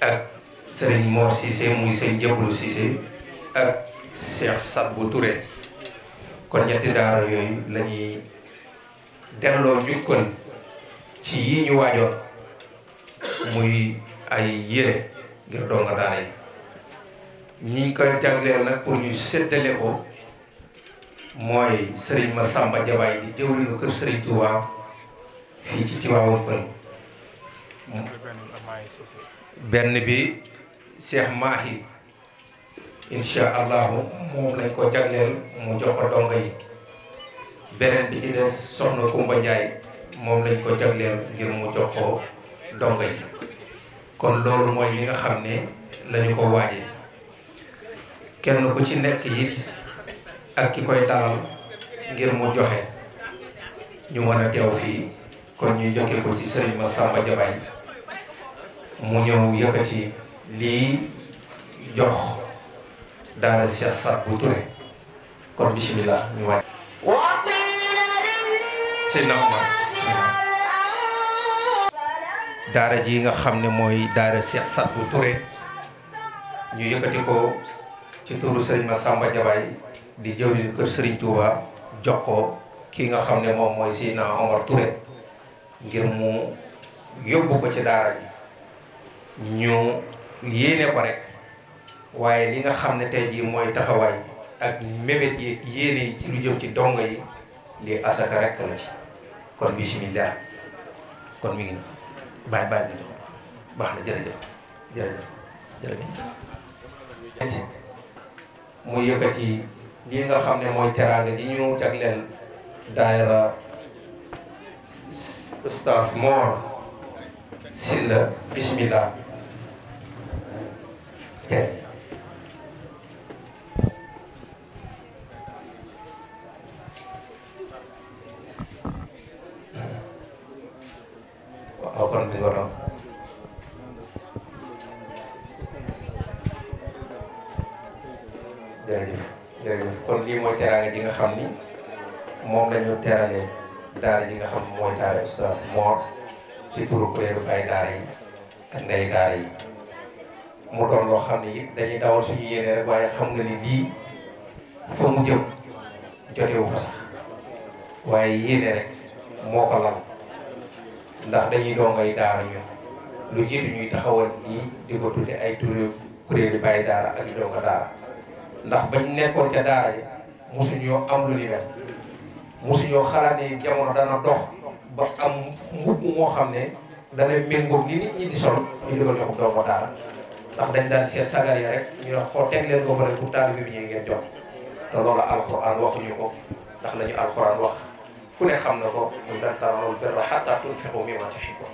ak sëriñ Mor Cissé muy sëñ Jëblu Cissé ak Cheikh Sadbou Touré kon ñetti daara yooyu la ñuy delloo njukkal ci yi ñu waajoon muy ay yére ngir donga daara yi ñi ko jagleel nag pour ñu séddale ko mooy Serigne Massamba Jabaay di jëwriñu kër Serigne Touba fii ci Tivaouane Peulh benn bi Cheikh Mahi insha allahu moom lañ ko jagleel mu jox ko donga yi beneen bi ci des soxna Kumba Njaay moom lañ ko jagleel ngir mu jox ko donga yi kon loolu mooy li nga xam ne lañu ko waajee kenn ku ci nekk it ak ki koy dalal ngir mu joxe ñu mën a teew fii kon ñu joxe ko ci Serigne Massamba Jabaay mu ñëw yëkkati lii jox daara Cheikh Sadbou Touré kon bismillah ñu waaj daara ji nga xam ne mooy daara Cheikh Sadbou Touré ñu yëkkati ko ci turu Serigne Massamba Jabaay di jëwriñu kër Serigne Touba jox ko ki nga xam ne moom mooy Sina Omar Touré ngir mu yóbbu ko ci daara ji ñu yéene ko rek waaye li nga xam ne tey jii mooy taxawaay ak mébét yi yéene yi ci lu jëm ci dongo yi lii asaka rek la ci kon bismillah kon mi ngi na bàyyi bi jox baax na jërëjëf mu yëkkati lii nga xam ne mooy teraanga ji ñu jagleel daayira Oustaz Mor Sylla bismillah waaw kon bi nga doon jërëjëf kon lii mooy teraanga ji nga xam ni moom lañu terale daara ji nga xam mooy daara Oustaz Mor ci turu kuréelu baay daara yi ak ndey daara yi mu doon loo xam ne it dañuy dawal suñu yéene rek waaye xam nga ni lii fa mu jëm jotewu fa sax waaye yéene rek moo ko lal ndax dañuy dongay daara ñun lu jiitu ñuy taxawal lii di ko tudde ay turu kuréelu baay daara ak donga daara ndax bañ nekkoon ca daara ji mosuñoo am lu ni mel mosuñoo xalaat ni jamono dana dox ba am mbubb moo xam ne dana méngoog ni nit ñi di sol ñu di ko jox doomu daara ndax dañ daan seet sagar ya rek ñu ne xool teg leen ko fa rek pour taalibe bi ñuy ngeen jox te loolu alxuraan waxuñu ko ndax lañu alxuraan wax ku ne xam na ko muy lan tanaalul birra hattaa tunfiqu mimmaa tuhibbuun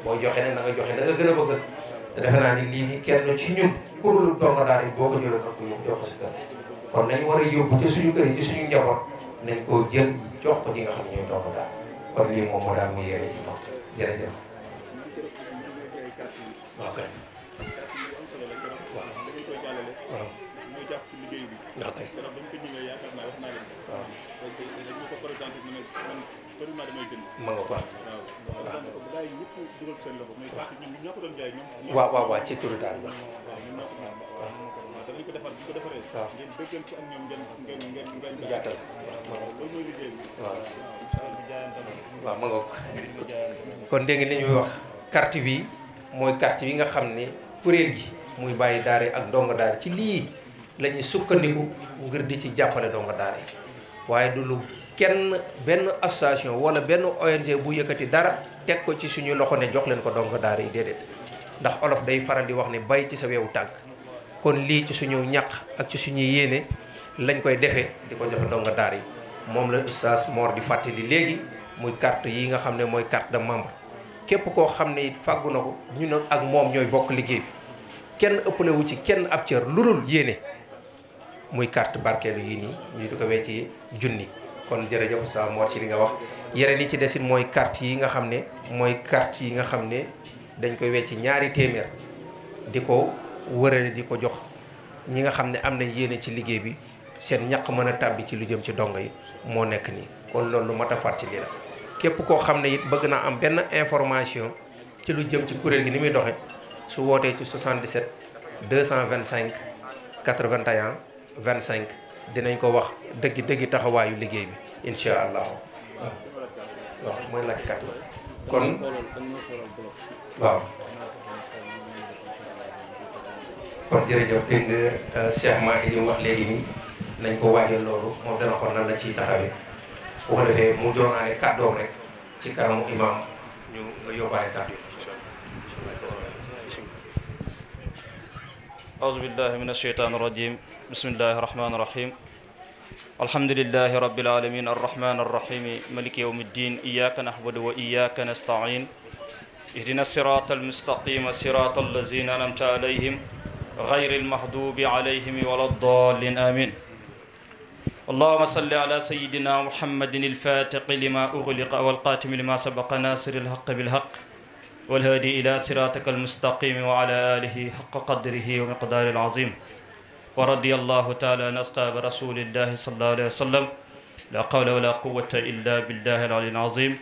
boo joxe ne na nga joxe da nga gën a bëgg te defe naa ni lii nii kenn ci ñun kuréelu donga daara yi boo ko jëloon nag ko yóbbu jox ko si kër kon nañu war a yóbbu ci suñu kër yi ci suñu njaboot nañ koo jël jox ko ñi nga xam ne ñooy donga daara kon lii moom moo daal muy yére ji moom jërëjëf ok ok ma nga ko waaw waaw ci turu daal waaw jaatal waaw ma nga ko kon dégg nga li ñuy wax carte bi mooy carte bi nga xam ne kuréel gi muy bàyyi daara ak ndongo daara ci lii la ñuy sukkandiku ngir di ci jàppale ndongo daara yi waaye du lu kenn benn association wala benn ONG bu yëkkati dara teg ko ci suñu loxo ne jox leen ko ndongo daara yi déedéet ndax olof day faral di wax ne bay ci sa weewu tànk kon lii ci suñu ñaq ak ci suñu yéene lañ koy defee di ko jox ndongo daara yi moom la Oustaz Mor di fàttali léegi muy carte yi nga xam ne mooy carte de membre képp koo xam ne it fàggu na ko ñun ak moom ñooy bokk liggéey bi kenn ëppale wu ci kenn ab cër lu dul yéene muy carte barkeelu yii nii ñu di ko wecci junni kon jërëjëf Oustaz Mor ci li nga wax yére li ci desit mooy carte yi nga xam ne mooy carte yi nga xam ne dañ koy wecci ñaari téeméer di ko wërale di ko jox ñi nga xam ne am nañ yéene ci liggéey bi seen ñaq mën a tàbbi ci lu jëm ci dongo yi moo nekk nii kon loolu lu mat a fàttali la képp koo xam ne it bëgg na am benn information ci lu jëm ci kuréel gi ni muy doxe su wootee ci 77 225 81 25 dinañ ko wax dëggi taxawaayu liggéey bi incha allah waaw mooy laajkat la kon waaw kon jërëjëf dégg nga Cheikh Mahi li mu wax léegi nii nañ ko waajal loolu moom dana xool nan la ciy taxawee bu ko defee mu doonaale kàddoom rek ci kanamu imam ñu nga yóbbaale kàddu yi. أعوذ بالله من الشيطان الرجيم بسم الله الرحمن الرحيم الحمد لله رب العالمين الرحمن الرحيم مالك يوم الدين إياك نعبد وإياك نستعين اهدنا الصراط المستقيم صراط الذين أنعمت عليهم غير المغضوب عليهم ولا الضالين آمين اللهم صل على سيدنا محمد الفاتق لما أغلق والقاتم لما سبق ناصر الحق بالحق والهادي إلى صراطك المستقيم وعلى آله حق قدره ومقدار العظيم ورضي الله تعالى عن أصحاب رسول الله صلى الله عليه وسلم لا قول ولا قوة إلا بالله العلي العظيم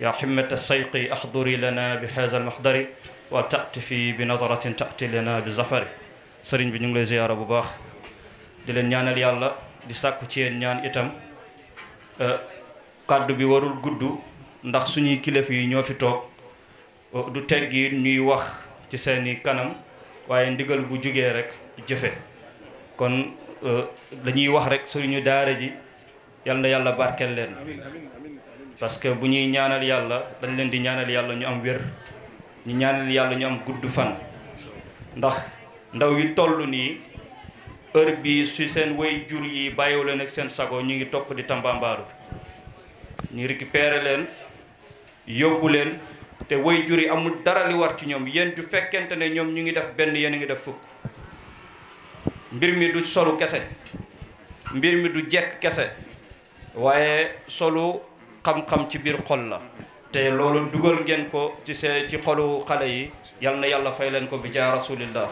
يا حمة السيق أحضري لنا بهذا المحضر وتأتي بنظرة تأتي لنا بزفر سرين bi ñu ngi lay ziyaara bu baax di leen ñaanal yàlla di sàkku ci yéen ñaan itam kàddu bi warul gudd ndax suñuy kilifa yi ñoo fi toog du teggi ñuy wax ci seeni kanam waaye ndigal bu jugee rek jëfe kon dañuy wax rek suñu daara ji yal na yàlla barkeel leen parce que bu ñuy ñaanal yàlla dañ leen di ñaanal yàlla ñu am wér ñu ñaanal yàlla ñu am gudd fan ndax ndaw yi toll nii heure bi su seen way jur yi bàyyiwu leen ak seen sago ñu ngi topp di tambambaaru ñu récupérer leen yóbbu leen te way jur yi amul dara li war ci ñoom yéen ju fekkente ne ñoom ñu ngi def benn yéen a ngi def fukk mbir mi du solu kese mbir mi du jekk kese waaye solu xam-xam ci biir xol la te loolu dugal ngeen ko ci ci xolu xale yi yal na yàlla fay leen ko bi jaa rasulillah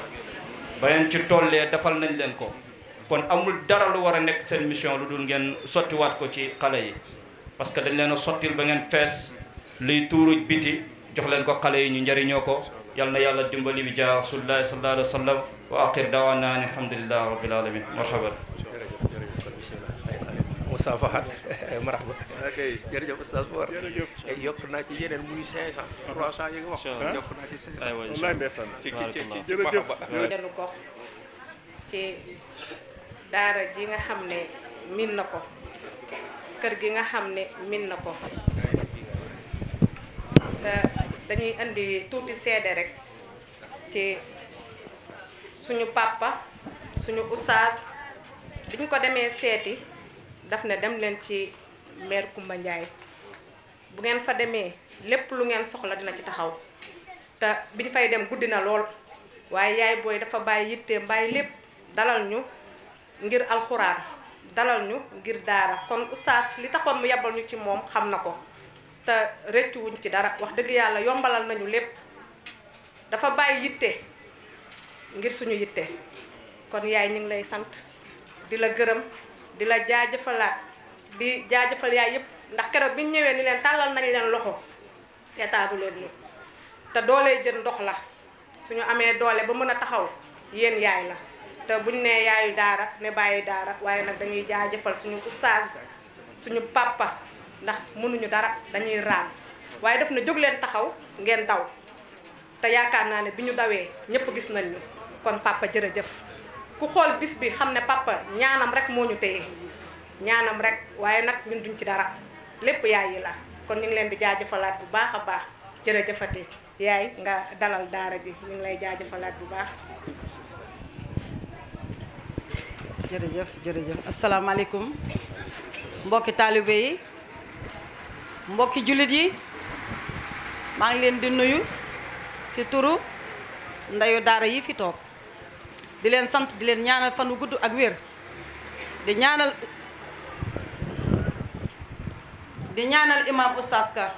ba ngeen ci tollee defal nañ leen ko kon amul dara lu war a nekk seen mission lu dul ngeen sottiwaat ko ci xale yi parce que dañ leen a sottil ba ngeen fees liy tuuru biti jox leen ko xale yi ñu njëriñoo ko yal na yàlla dimbali bi jaa rasulillahi sallallahu alayhi wa sallam wa aqir dawana an alhamdulillahi rabbil alamin marhaban Moustapha marhaba jërëjëf Oustaz Mor yokk naa ci yeneen muy 500 300 yi nga wax yokk naa ci 500 wallaay ndeysaan ci jërëjëf benn gox ci daara ji nga xam ne min na ko kër gi nga xam ne min na ko te dañuy indi tuuti seede rek ci suñu papa suñu oustaz biñ ko demee seeti daf ne dem leen ci maire Coumba Ndiaye bu ngeen fa demee lépp lu ngeen soxla dina ci taxaw te biñ fay dem guddi na lool waaye yaay booy dafa bàyyi yitteem bàyyi lépp dalal ñu ngir alxuraan dalal ñu ngir daara kon oustaz li taxoon mu yebal ñu ci moom xam na ko te rëccu wuñ ci dara wax dëgg yàlla yombalal nañu lépp dafa bàyyi yitte ngir suñu yitte kon yaay ñu ngi lay sant di la gërëm di la jaajëfalaat di jaajëfal yaay yëpp ndax keroog bi ñu ñëwee ni leen tàllal nañ leen loxo seetaanu leen ñu te doolee jën ndox la suñu amee doole ba mën a taxaw yéen yaay la te buñ nee yaayu daara ne bàyyi daara waaye nag dañuy jaajëfal suñu oustaz suñu papa ndax mënuñu dara dañuy raam waaye def na jóg leen taxaw ngeen daw te yaakaar naa ne bi ñu dawee ñëpp gis nañ ñu kon papa jërëjëf ku xool bis bi xam ne papa ñaanam rek moo ñu téye ñaanam rek waaye nag ñun duñ ci dara lépp yaay yi la kon ñu ngi leen di jaajëfalaat bu baax a baax jërëjëfati yaay nga dalal daara ji ñu ngi lay jaajëfalaat bu baax. jërëjëf asalaamaaleykum mbokki taalibe yi mbokki jullit yi maa ngi leen di nuyu ci turu ndeyu daara yi fi toog di leen sant di leen ñaanal fan wu gudd ak wér di ñaanal imam oustaz Ka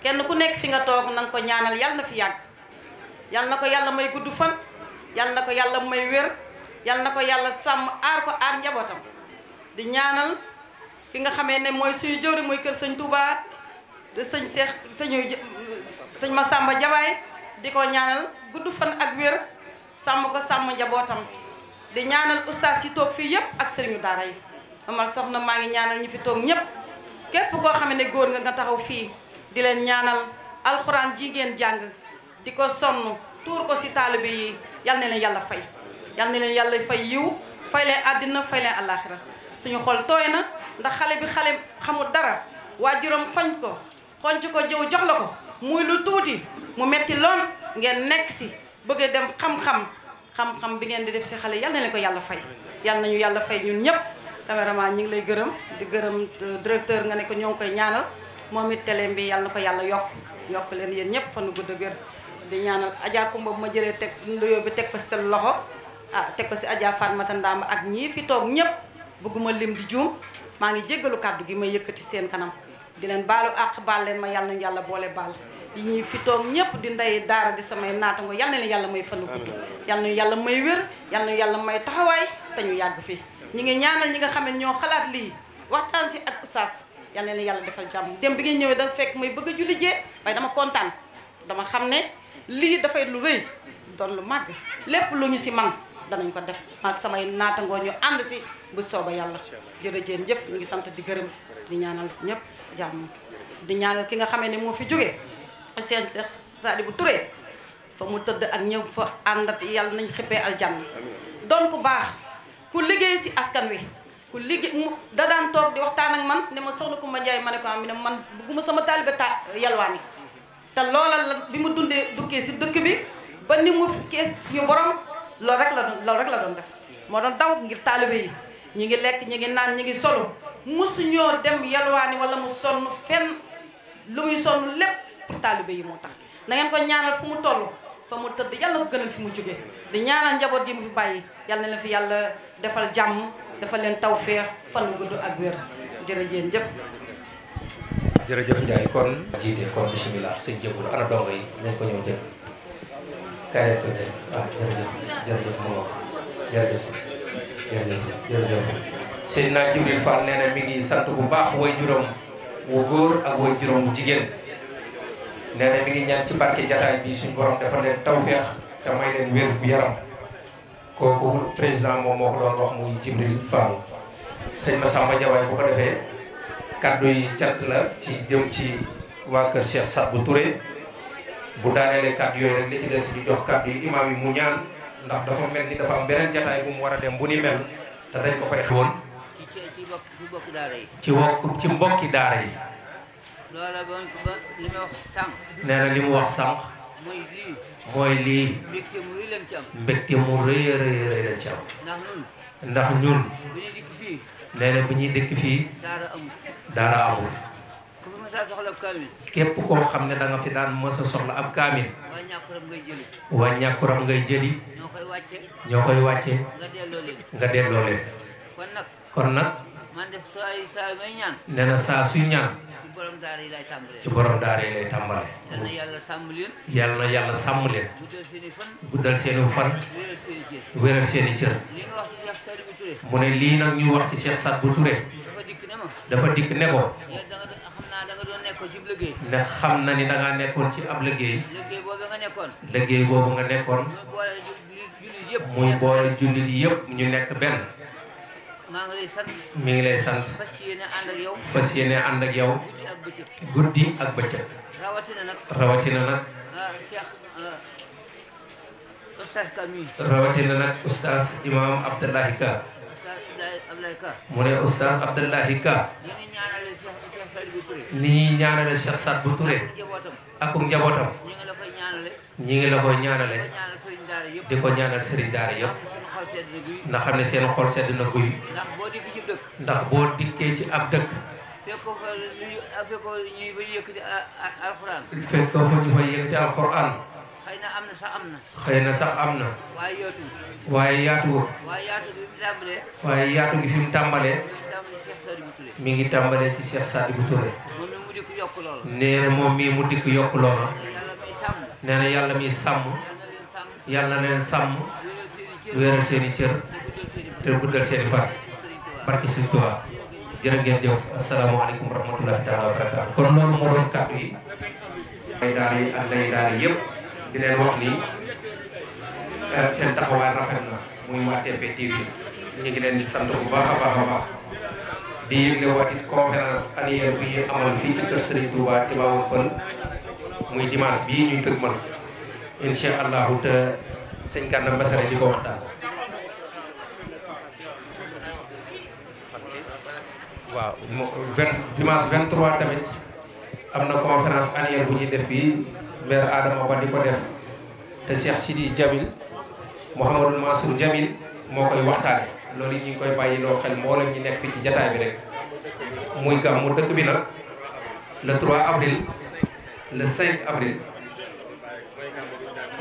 kenn ku nekk fi nga toog nanga ko ñaanal yàlla na fi yàgg yàlla na ko yàlla may gudd fan yàlla na ko yàlla may wér yàlla na ko yàlla sàmm aar ko aar njabootam di ñaanal ki nga xamee ne mooy suñu jëwri mooy kër sëñ Touba de sëñ Cheikh sëñ Massamba Jabaay di ko ñaanal gudd fan ak wér sàmm ko sàmm njabootam di ñaanal oustaz yi toog fii yëpp ak sëriñu daara yi amal soxna maa ngi ñaanal ñi fi toog ñëpp képp koo xam ne góor nga taxaw fii di leen ñaanal alxuraan ji ngeen jàng di ko sonn tuur ko si taalibe yi yal na leen yàlla fay yal na leen yàlla fay yiw fay leen àddina fay leen àllaaxira suñu xol tooy na ndax xale bi xale xamul dara waajuram xonc ko jëw jox la ko muy lu tuuti mu metti lool ngeen nekk si bëgg dem xam-xam bi ngeen di def si xale yal na leen ko yàlla fay yal nañu yàlla fay ñun ñëpp caméraman ñu ngi lay gërëm di gërëm directeur nga ne ko ñoo ngi koy ñaanal moom it télé bi yàlla na ko yàlla yokk leen yéen ñëpp fan gudd ak wér di ñaanal Adja Kumba bu ma jëlee teg nuyoo bi teg ko si seen loxo teg ko si Adja Fatmata Ndamba ak ñii fi toog ñëpp bëgguma lim di juum maa ngi jéggalu kàddu gi may yëkkati seen kanam di leen baalu àq baal leen ma yàlla nañu yàlla boole baal yi ñuy fi toog ñëpp di ndey daara di samay naatango yal na leen yàlla may fan gudd yal nañu yàlla may wér yal nañu yàlla may taxawaay te ñu yàgg fi ñi ngi ñaanal ñi nga xam ne ñoo xalaat lii waxtaan si ak oustaz yal na leen yàlla defal jàmm dem bi ngeen ñëwee da fekk may bëgg a julli jee waaye dama kontaan dama xam ne lii dafay lu rëy doon lu màgg lépp lu ñu si man danañ ko def maag samay naatangoo ñu ànd si bu sooba yàlla jërëjëf jëf ñu ngi sant di gërëm di ñaanal ñëpp jàmm di ñaanal ki nga xamee ne moo fi jógee seen Cheikh Sadibou Touré fa mu tëdd ak ñëw fa àndat yàlla nañ xippee aljanna doon ku baax ku liggéey si askan wi ku liggéey mu da daan toog di waxtaan ak man ne ma soxna Coumba Ndiaye ma ne ko am ne man bugguma sama taalibe yalwaani te loola la bi mu dukkee si dëkk bi ba ni mu fikkee suñu borom loolu rek la doon def moo doon daw ngir taalibe yi ñi ngi lekk ñi ngi naan ñi ngi solo musuñoo dem yalwaani wala mu sonn fenn lu muy sonn lépp pour taalibe yi moo tax na ngeen ko ñaanal fu mu toll fa mu tëdd yàlla ko gënal fi mu jógee di ñaanal njaboot yi mu fi bàyyi yàlla na leen fi yàlla defal jàmm defal leen tawfeex fan wu gudd ak wér jërëjëf Ndiaye kon jiite kon bismillah sëñ jëbul ana dongo yi nañ ko ñëw jël kaay rek ko jël waaw jërëjëf mu wax jërëjëf Seydina Jibril Fall nee na mi ngi sant bu baax way juróom wu góor ak way juróom wu jigéen nee na mi ngi ñaan ci barke jataay bi suñu borom defal leen tawfeex te may leen wér bu yaram kooku président moom moo ko doon wax muy Jibril Fall sëñ Massamba Jawaay bu ko defee kaddu yi cant la ci jëm ci waa kër Cheikh Sadibou Touré bu daanelee kaddu yooyu rek li ci des di jox kaddu yi imaam yi mu ñaan ndax dafa mel ni dafa am beneen jataay bu mu war a dem bu ni mel te dañ ko fay xewoon mbokki daara yi. ci mbokki daara yi. loola ba li ma wax sànq. nee na li mu wax sànq. mooy lii. mbégte mu rëy lañ ci am. mbégte mu rëy a rëy lañ ci am. ndax ñun. bu ñuy dikk fii. nee na bu ñuy dëkk fii. daara amul. ku fi mës a soxla ab kaamil. képp koo xam ne da nga fi daan mës a soxla ab kaamil. waa ñàkkuram ngay jëli. waa ñàkkuram ngay jëli. ñoo koy wàcce. nga delloo leen. kon nag. man def saa may ñaan. nee na saa suy ñaan. ci borom daara yi lay tàmbalee. ci borom daara yi lay tàmbalee. yal na yàlla sàmm leen. yal na yàlla sàmm leen. guddal seen i fan. guddal seen i fan. wéral seen i cër. li nga wax ci Cheikh Sadibou Touré. mu ne lii nag ñu wax ci Cheikh Sadibou Touré. dafa dikk ne ma. dafa dikk ne ko. xam naa da nga doon nekkoon ci liggéey. ne xam na ni da ngaa nekkoon ci ab liggéey. liggéey boobu nga nekkoon. liggéey boobu nga nekkoon. muy boole jullit yëpp ñu nekk benn. maa ngi lay sant. mi ngi lay sant. fas yéene ànd ak yow. fas yéene ànd ak yow. guddi ak bëccëg. rawatina nag. Cheikh Oustaz Ka mi. rawatina nag Oustaz Imam Abdallahi Ka. mu ne Oustaz Abdallahi Ka. ni ñuy ñaanale Cheikh Sadibou Touré. ak njabootam. ñi ngi la koy ñaanale. di ko ñaanal sëriñ daara yëpp. ndax xam ne seen xol sedd na guy. ndax boo dikkee ci ab dëkk. fekkoo fa ñuy fay yëkkati alxuraan. fekkoo fa ñu fay yëkkati alxuraan. xëy na am na sax am na. xëy na sax am na. waaye yaatuwul. waaye yaatuwul. waaye yaatu gi fi mu tàmbalee. waaye yaatu gi fi mu tàmbalee. mi ngi tàmbalee ci Cheikh Sadibou Touré. moom mi mu dikk yokk loola. nee na moom mii mu dikk yokk loola. nee na yàlla mi sàmm. yàlla na leen sàmm. wéeral seen i cër. te guddal seen i fan. barke Sëriñ Tuubaa. jërë ngeen jëf asalaamaaleykum wa rahmatullahi taala wa barakaatu. kon loolu moo doon kàddu yi. ay daara yi ak nday daara yëpp di leen wax ni seen taxawaay rafet na muy waa TP TV ñu ngi leen di sant bu baax a baax a baax di yëgle waati conférence annuelle bi ñuy amal fii ci kër Serigne Touba Tivaouane Peulh muy dimanche bii ñuy dëgmal incha allahu te sëñ Gana Messere di ko waxtaan. waaw dimanche 23 tamit am na conférence annuelle bu ñuy def fii maire Adama Ba di ko def te Cheikh Sidi Jamil Mouhamadou Mansour Jamil moo koy waxtaane loolu ñu ngi koy bàyyi loo xel mboolem ñi nekk fii ci jataay bi rek muy gàmmu dëkk bi nag le 3 avril le 5 avril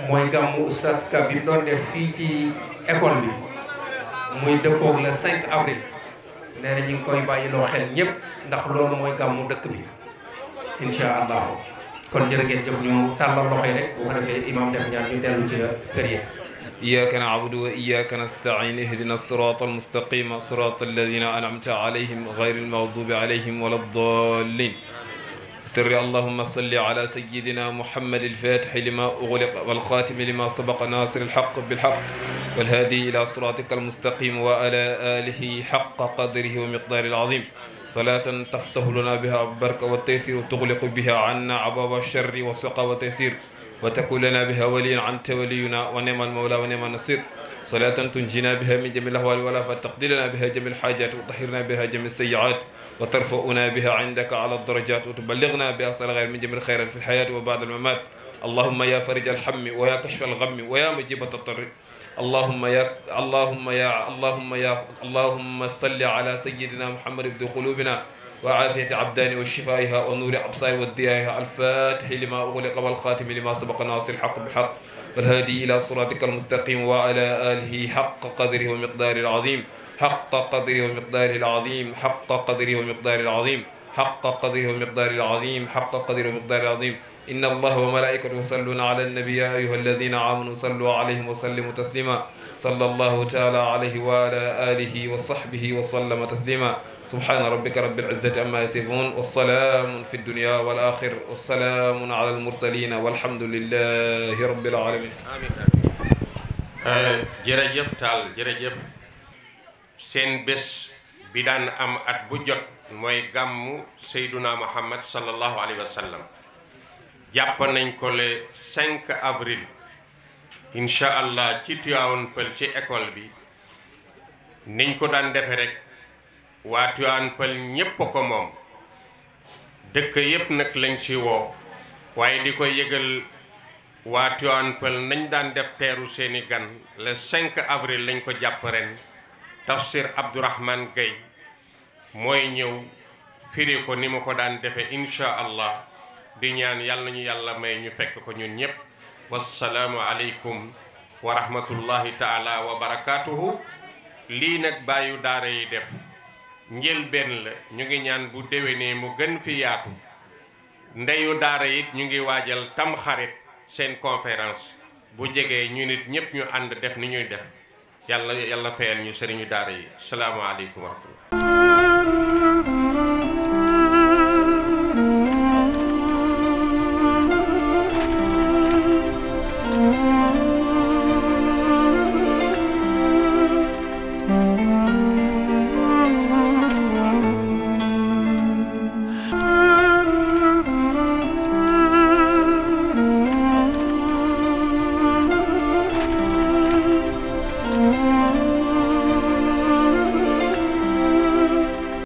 mooy gàmmu Oustaz Ka bi mu doon def fii ci école bi muy dëppoog le 5 avril nee na ñu ngi koy bàyyi loo xel ñëpp ndax loolu mooy gàmmu dëkk bi incha allahu kon jërë ngeen jëf ñu tàllal loxo yi rek bu ko defee imam def ñaan ñu dellu ci kër yi. إياك نعبد وإياك نستعين اهدنا الصراط المستقيم صراط الذين أنعمت عليهم غير المغضوب عليهم ولا الضالين سر اللهم صل على سيدنا محمد الفاتح لما أغلق والخاتم لما سبق ناصر الحق بالحق والهادي إلى صراطك المستقيم وعلى آله حق قدره ومقدار العظيم صلاة تفتح لنا بها البركة والتيسير وتغلق بها عنا عباب الشر والسقى والتيسير وتكون لنا بها وليا أنت ولينا ونعم المولى ونعم النصير صلاة تنجينا بها من جميع الأهوال ولا فتقضي لنا بها جميع الحاجات وتطهرنا بها جميع السيئات وترفعنا بها عندك على الدرجات وتبلغنا بها صلاة من جميع الخيرات في الحياة وبعد الممات اللهم يا فرج الحم ويا كشف الغم ويا مجيب الضر اللهم صل على سيدنا محمد بن قلوبنا وعافية عبدان وشفائها ونور أبصار وديائها الفاتح لما أغلق والخاتم لما سبق ناصر الحق بالحق والهادي إلى صراطك المستقيم وعلى آله حق قدره ومقداره العظيم حق قدره ومقداره العظيم حق قدره ومقداره العظيم حق قدره ومقداره العظيم حق قدره ومقداره العظيم إن الله وملائكته يصلون على النبي يا أيها الذين آمنوا صلوا عليه وسلموا تسليما صلى الله تعالى عليه وعلى آله وصحبه وسلم تسليما سبحان ربك رب العزة عما يصفون والسلام في الدنيا والآخر والسلام على المرسلين والحمد لله رب العالمين آمين jërëjëf Tall jërëjëf seen bés bi daan am at bu jot mooy gàmmu Seyduna Muhammad sallallahu alayhi wa sallam jàpp nañ ko le 5 avril incha allah ci Tivaouane Peulh ci école bi niñ ko daan defe rek waa Tivaouane Peulh ñépp a ko moom dëkk yépp nag lañ ci woo waaye di ko yëgal waa Tivaouane Peulh nañ daan def teeru seeni gan le 5 avril lañ ko jàpp ren Tafsir Abdourahmane Gaye mooy ñëw firi ko ni ma ko daan defe insha allah di ñaan yàlla nañu yàlla may ñu fekk ko ñun ñépp wassalaamu aleykum wa rahmatullahi taala wa barakaatuhu lii nag bàyyu daara yi def njëlbéen la ñu ngi ñaan bu déwénee mu gën fi yaatu ndeyu daara it ñu ngi waajal tamxarit seen conférence bu jegee ñu nit ñépp ñu ànd def ni ñuy def yàlla fayal ñu sëriñu daara yi salaamaaleykum wa rahmatullah